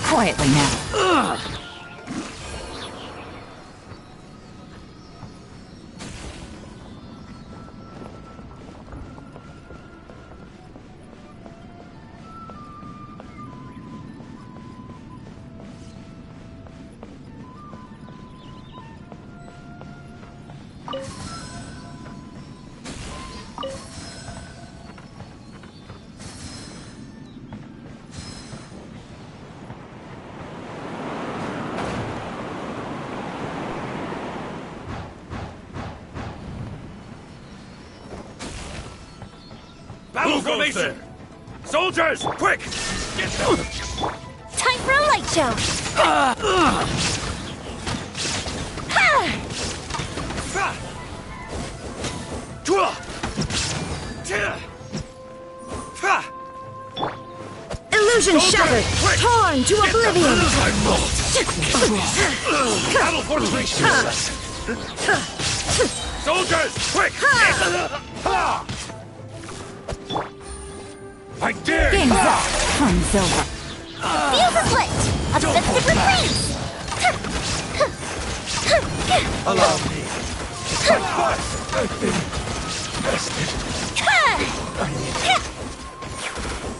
Quietly now. Battle formation! Soldiers, quick! Get them! Time for a light show! Illusion shattered! Torn to oblivion! Battle formation! Soldiers, quick! I dare! Game's up. Time's over. Fuse is lit! Offensive retreat! Allow me.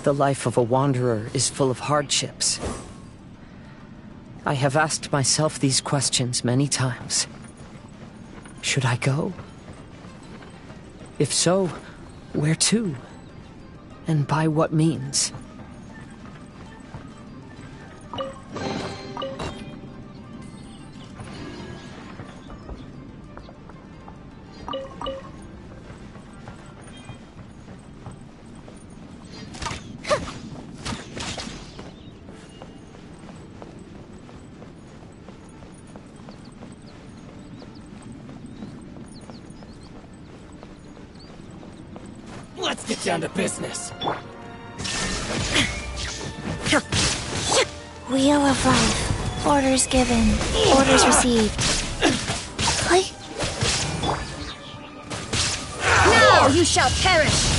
The life of a wanderer is full of hardships. I have asked myself these questions many times. Should I go? If so, where to? And by what means? Let's get down to business. Wheel of Life. Orders given. Orders received. Click. Now you shall perish!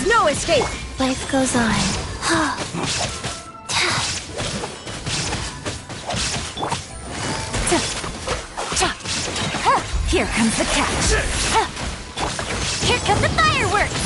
is no escape! Life goes on. Here comes the catch. Here come the fireworks!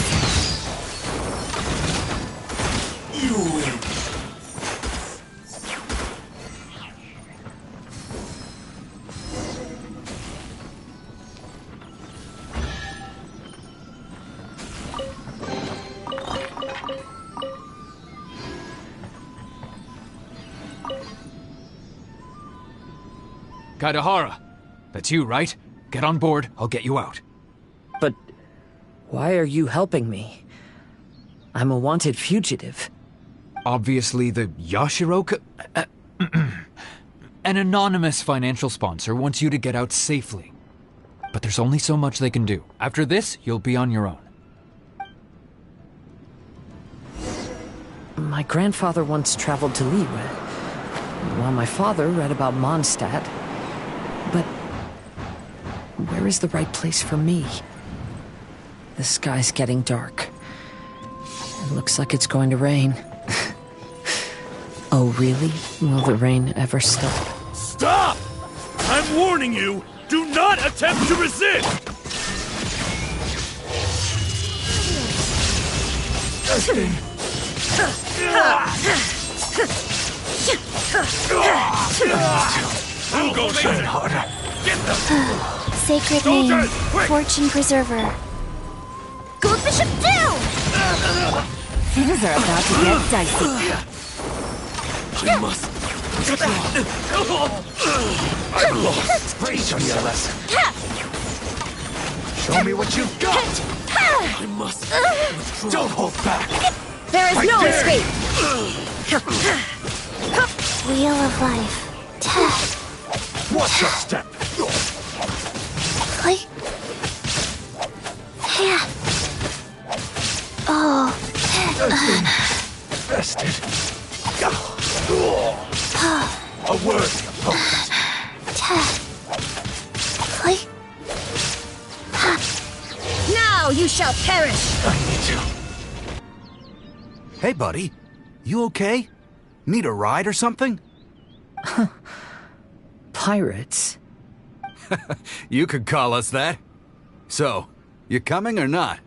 Kaedehara, that's you, right? Get on board, I'll get you out. But why are you helping me? I'm a wanted fugitive. Obviously the Yashiro... An anonymous financial sponsor wants you to get out safely. But there's only so much they can do. After this, you'll be on your own. My grandfather once traveled to Liyue, while my father read about Mondstadt. But where is the right place for me? The sky's getting dark. It looks like it's going to rain. Oh, really? Will the rain ever stop? Stop! I'm warning you! Do not attempt to resist! Who goes in harder? Get them! Sacred name, Fortune Preserver. Go Bishop down! Things are about to get dicey. I must. I'm lost. Teach me a lesson. Show me what you've got. I must. Don't hold back. There is no escape! Wheel of Life. Watch your step. Like... Yeah. Oh. Bested. A worthy opponent. Like... Now you shall perish! I need you. Hey, buddy. You okay? Need a ride or something? Pirates? You could call us that. So, you coming or not?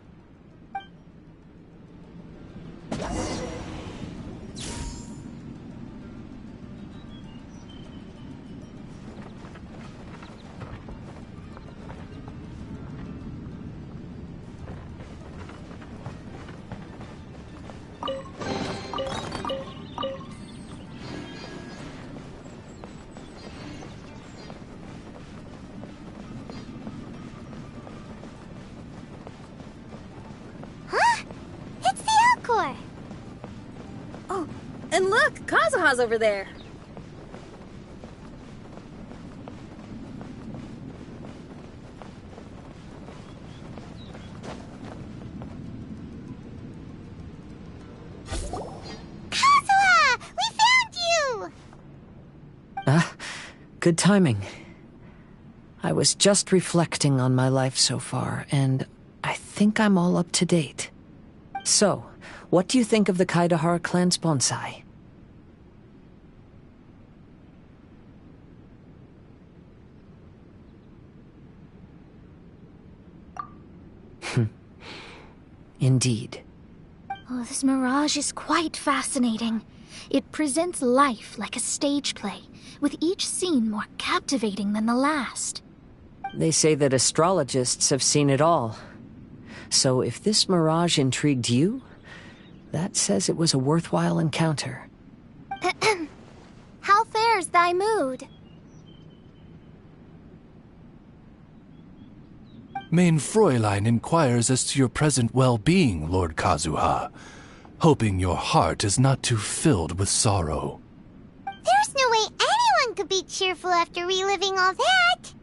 Oh, and look, Kazuha's over there. Kazuha! We found you! Good timing. I was just reflecting on my life so far, and I think I'm all up to date. So, what do you think of the Kaedehara clan's bonsai? Indeed. Oh, this mirage is quite fascinating. It presents life like a stage play, with each scene more captivating than the last. They say that astrologists have seen it all. So if this mirage intrigued you, that says it was a worthwhile encounter. How fares thy mood? Main Fräulein inquires as to your present well-being, Lord Kazuha, hoping your heart is not too filled with sorrow. There's no way anyone could be cheerful after reliving all that.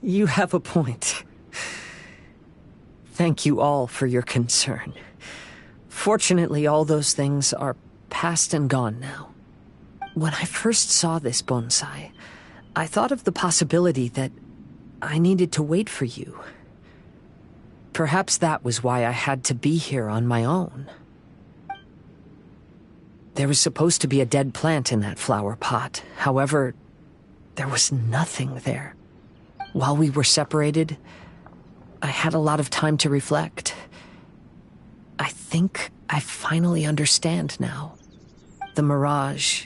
You have a point. Thank you all for your concern. Fortunately, all those things are past and gone now. When I first saw this bonsai, I thought of the possibility that I needed to wait for you. Perhaps that was why I had to be here on my own. There was supposed to be a dead plant in that flower pot. However, there was nothing there. While we were separated, I had a lot of time to reflect. I think I finally understand now. The mirage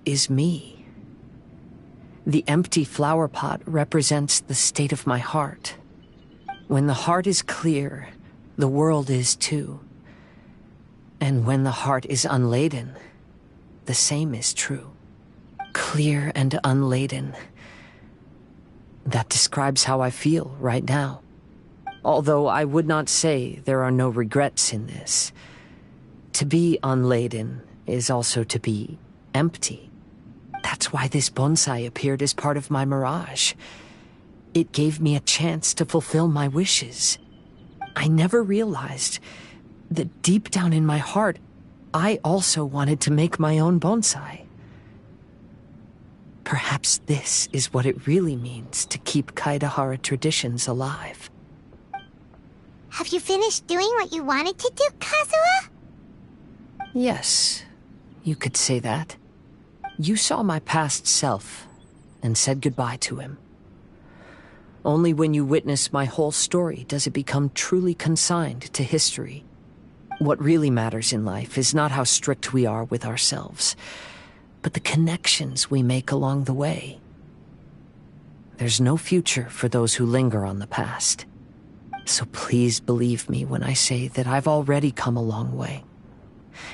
is me. The empty flower pot represents the state of my heart. When the heart is clear, the world is too. And when the heart is unladen, the same is true. Clear and unladen. That describes how I feel right now. Although I would not say there are no regrets in this. To be unladen is also to be empty. That's why this bonsai appeared as part of my mirage. It gave me a chance to fulfill my wishes. I never realized that deep down in my heart, I also wanted to make my own bonsai. Perhaps this is what it really means to keep Kaedehara traditions alive. Have you finished doing what you wanted to do, Kazuha? Yes, you could say that. You saw my past self and said goodbye to him. Only when you witness my whole story does it become truly consigned to history. What really matters in life is not how strict we are with ourselves, but the connections we make along the way. There's no future for those who linger on the past. So please believe me when I say that I've already come a long way,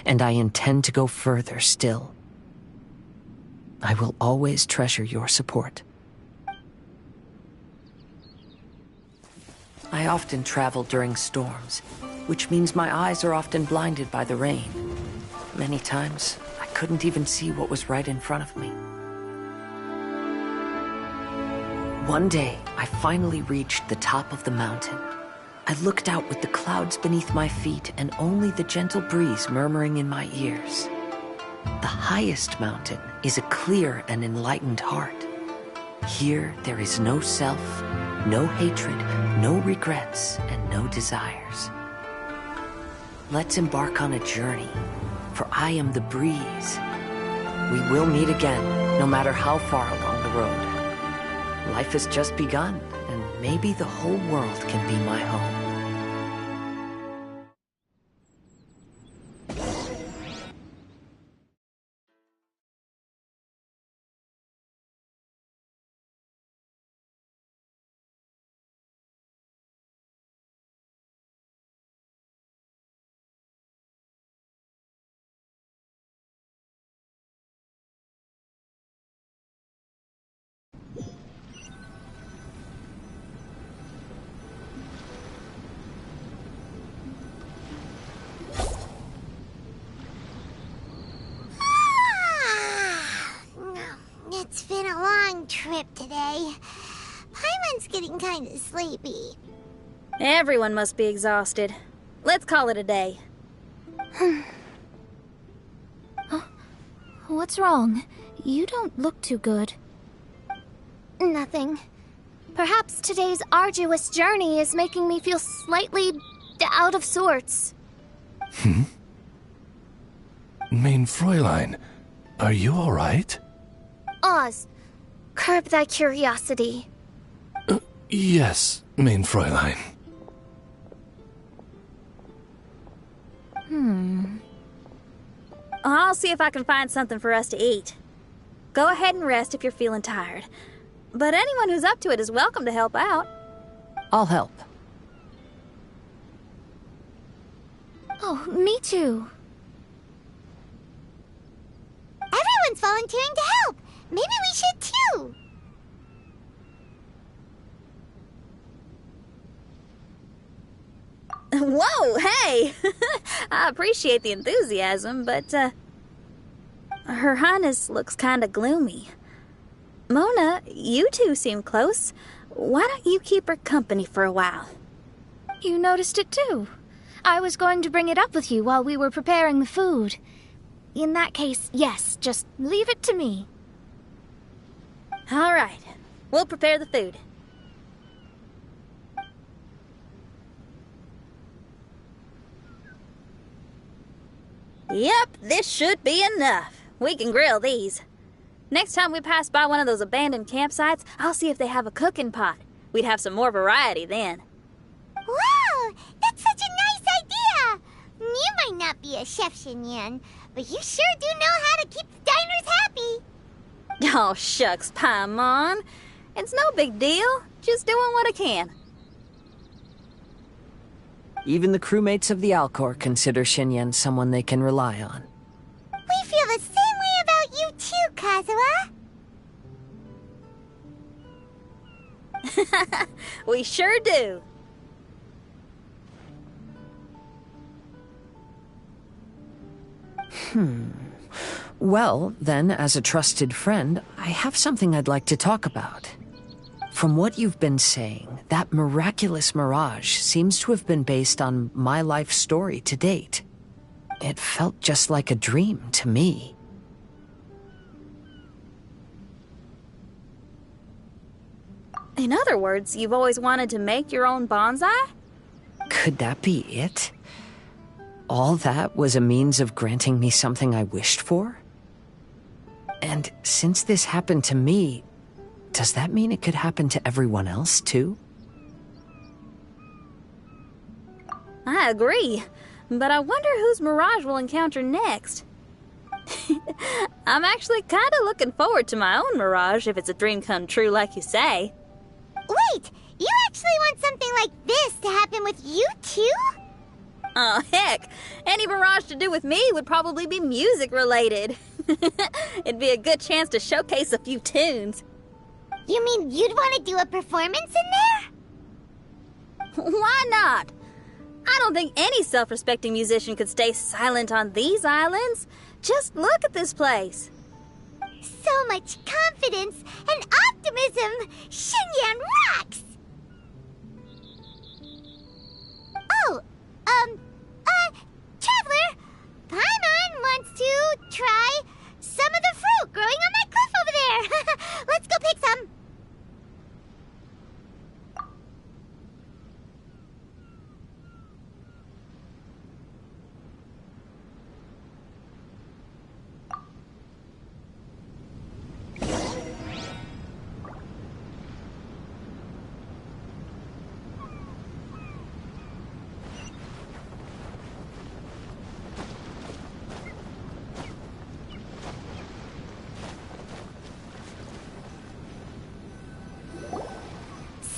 and I intend to go further still. I will always treasure your support. I often travel during storms, which means my eyes are often blinded by the rain. Many times, I couldn't even see what was right in front of me. One day, I finally reached the top of the mountain. I looked out with the clouds beneath my feet and only the gentle breeze murmuring in my ears. The highest mountain is a clear and enlightened heart. Here, there is no self, no hatred, no regrets, and no desires. Let's embark on a journey, for I am the breeze. We will meet again, no matter how far along the road. Life has just begun, and maybe the whole world can be my home. It's been a long trip today. Paimon's getting kind of sleepy. Everyone must be exhausted. Let's call it a day. What's wrong? You don't look too good. Nothing. Perhaps today's arduous journey is making me feel slightly out of sorts. Mein Fräulein, are you all right? Oz, curb thy curiosity. Yes, mein Fräulein. I'll see if I can find something for us to eat. Go ahead and rest if you're feeling tired. But anyone who's up to it is welcome to help out. I'll help. Oh, me too. Everyone's volunteering to help. Maybe we should too. Whoa, hey! I appreciate the enthusiasm, but, Her Highness looks kinda gloomy. Mona, you two seem close. Why don't you keep her company for a while? You noticed it too. I was going to bring it up with you while we were preparing the food. In that case, yes, just leave it to me. All right, we'll prepare the food. Yep, this should be enough. We can grill these. Next time we pass by one of those abandoned campsites, I'll see if they have a cooking pot. We'd have some more variety then. Wow! That's such a nice idea! You might not be a chef, Xinyan, but you sure do know how to keep the diners happy. Oh, shucks, Paimon. It's no big deal. Just doing what I can. Even the crewmates of the Alcor consider Xinyan someone they can rely on. We feel the same way about you too, Kazuha. We sure do. Well, then, as a trusted friend, I have something I'd like to talk about. From what you've been saying, that miraculous mirage seems to have been based on my life story to date. It felt just like a dream to me. In other words, you've always wanted to make your own bonsai? Could that be it? All that was a means of granting me something I wished for? And since this happened to me, does that mean it could happen to everyone else, too? I agree, but I wonder whose mirage we'll encounter next. I'm actually kinda looking forward to my own mirage if it's a dream come true like you say. Wait, you actually want something like this to happen with you too? Oh, heck, any mirage to do with me would probably be music related. It'd be a good chance to showcase a few tunes. You mean you'd want to do a performance in there? Why not? I don't think any self-respecting musician could stay silent on these islands. Just look at this place. So much confidence and optimism! Xinyan rocks! Oh, Traveler, Paimon wants to try some of the fruit growing on that cliff over there. Let's go pick some.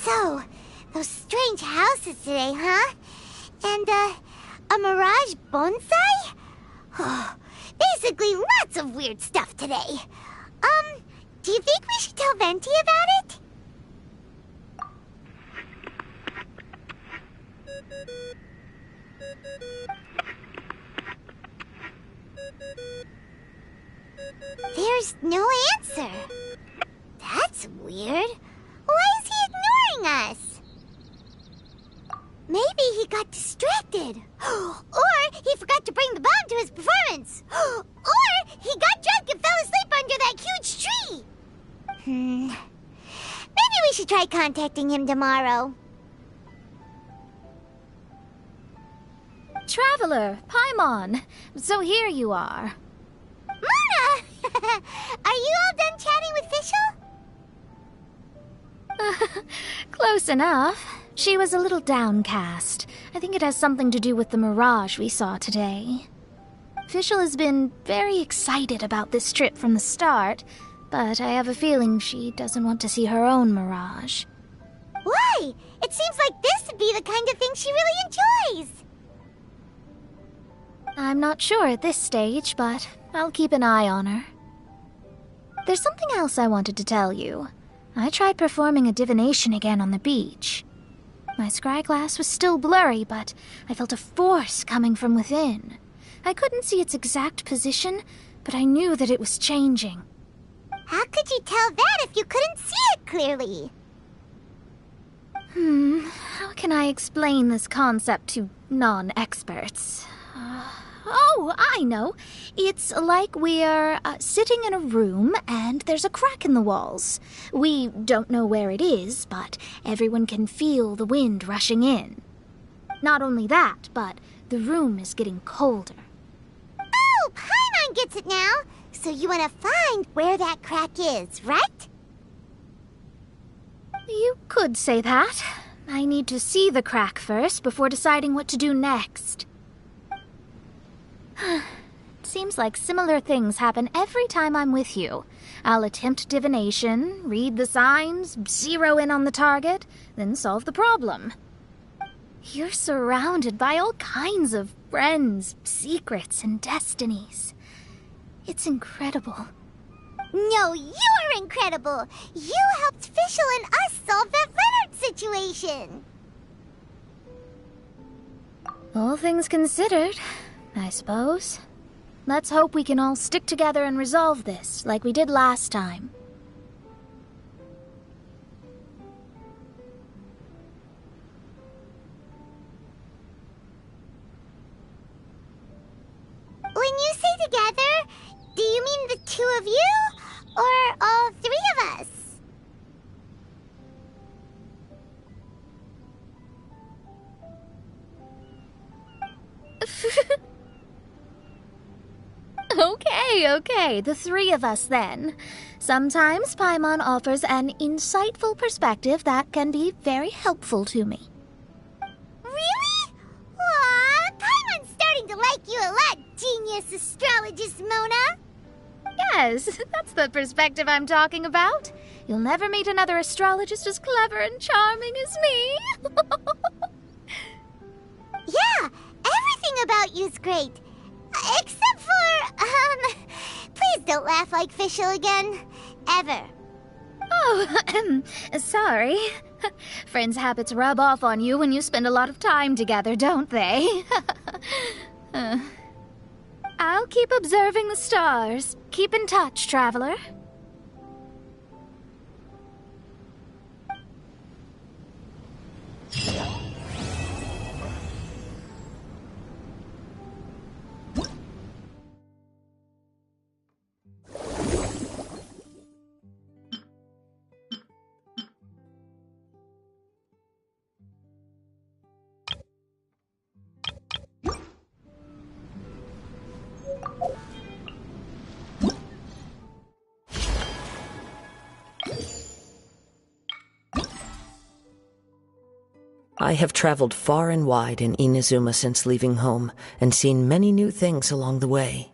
So, those strange houses today, huh? And, a mirage bonsai? Oh, basically lots of weird stuff today. Do you think we should tell Venti about it? There's no answer. That's weird. Why is he ignoring us? Maybe he got distracted. Or he forgot to bring the bomb to his performance. Or he got drunk and fell asleep under that huge tree. Maybe we should try contacting him tomorrow. Traveler, Paimon. So here you are. Mona! Are you all done chatting with Fischl? Close enough. She was a little downcast. I think it has something to do with the mirage we saw today. Fischl has been very excited about this trip from the start, but I have a feeling she doesn't want to see her own mirage. Why? It seems like this would be the kind of thing she really enjoys. I'm not sure at this stage, but I'll keep an eye on her. There's something else I wanted to tell you. I tried performing a divination again on the beach. My scryglass was still blurry, but I felt a force coming from within. I couldn't see its exact position, but I knew that it was changing. How could you tell that if you couldn't see it clearly? How can I explain this concept to non-experts? Oh, I know. It's like we're sitting in a room and there's a crack in the walls. We don't know where it is, but everyone can feel the wind rushing in. Not only that, but the room is getting colder. gets it now. So you want to find where that crack is, right? You could say that. I need to see the crack first before deciding what to do next. It seems like similar things happen every time I'm with you. I'll attempt divination, read the signs, zero in on the target, then solve the problem. You're surrounded by all kinds of friends, secrets, and destinies. It's incredible. No, you're incredible! You helped Fischl and us solve that Leonard situation! All things considered, I suppose. Let's hope we can all stick together and resolve this, like we did last time. When you say together, do you mean the two of you? Or all three of us? Okay, the three of us then. Sometimes Paimon offers an insightful perspective that can be very helpful to me. Really? Aw, Paimon's starting to like you a lot, genius astrologist Mona. Yes, that's the perspective I'm talking about. You'll never meet another astrologist as clever and charming as me. Yeah, everything about you's great. Except for, please don't laugh like Fischl again. Ever. Oh, sorry. Friends' habits rub off on you when you spend a lot of time together, don't they? I'll keep observing the stars. Keep in touch, traveler. I have traveled far and wide in Inazuma since leaving home, and seen many new things along the way.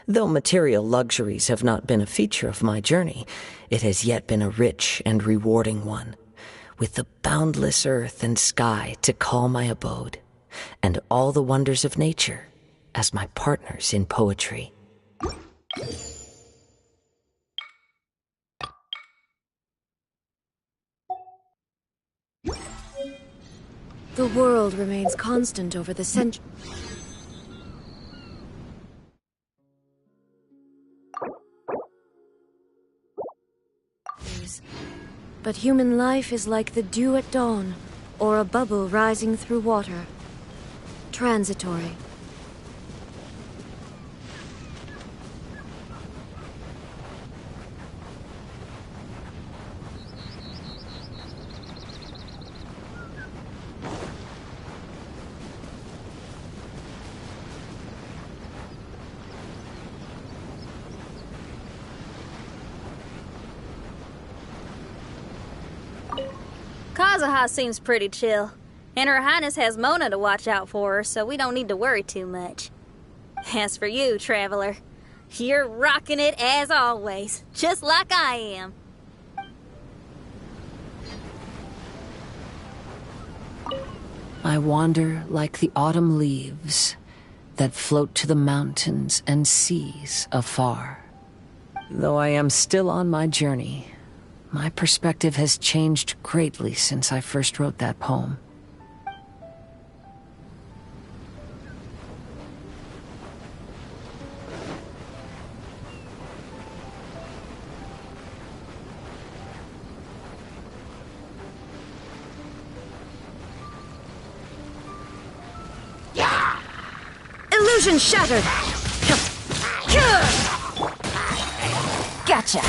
Though material luxuries have not been a feature of my journey, it has yet been a rich and rewarding one, with the boundless earth and sky to call my abode, and all the wonders of nature as my partners in poetry. The world remains constant over the centuries. But human life is like the dew at dawn, or a bubble rising through water. Transitory. Kazuha seems pretty chill, and Her Highness has Mona to watch out for her, so we don't need to worry too much. As for you, traveler, you're rocking it as always, just like I am. I wander like the autumn leaves that float to the mountains and seas afar. Though I am still on my journey, my perspective has changed greatly since I first wrote that poem. Illusion shattered! Gotcha!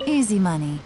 Easy money.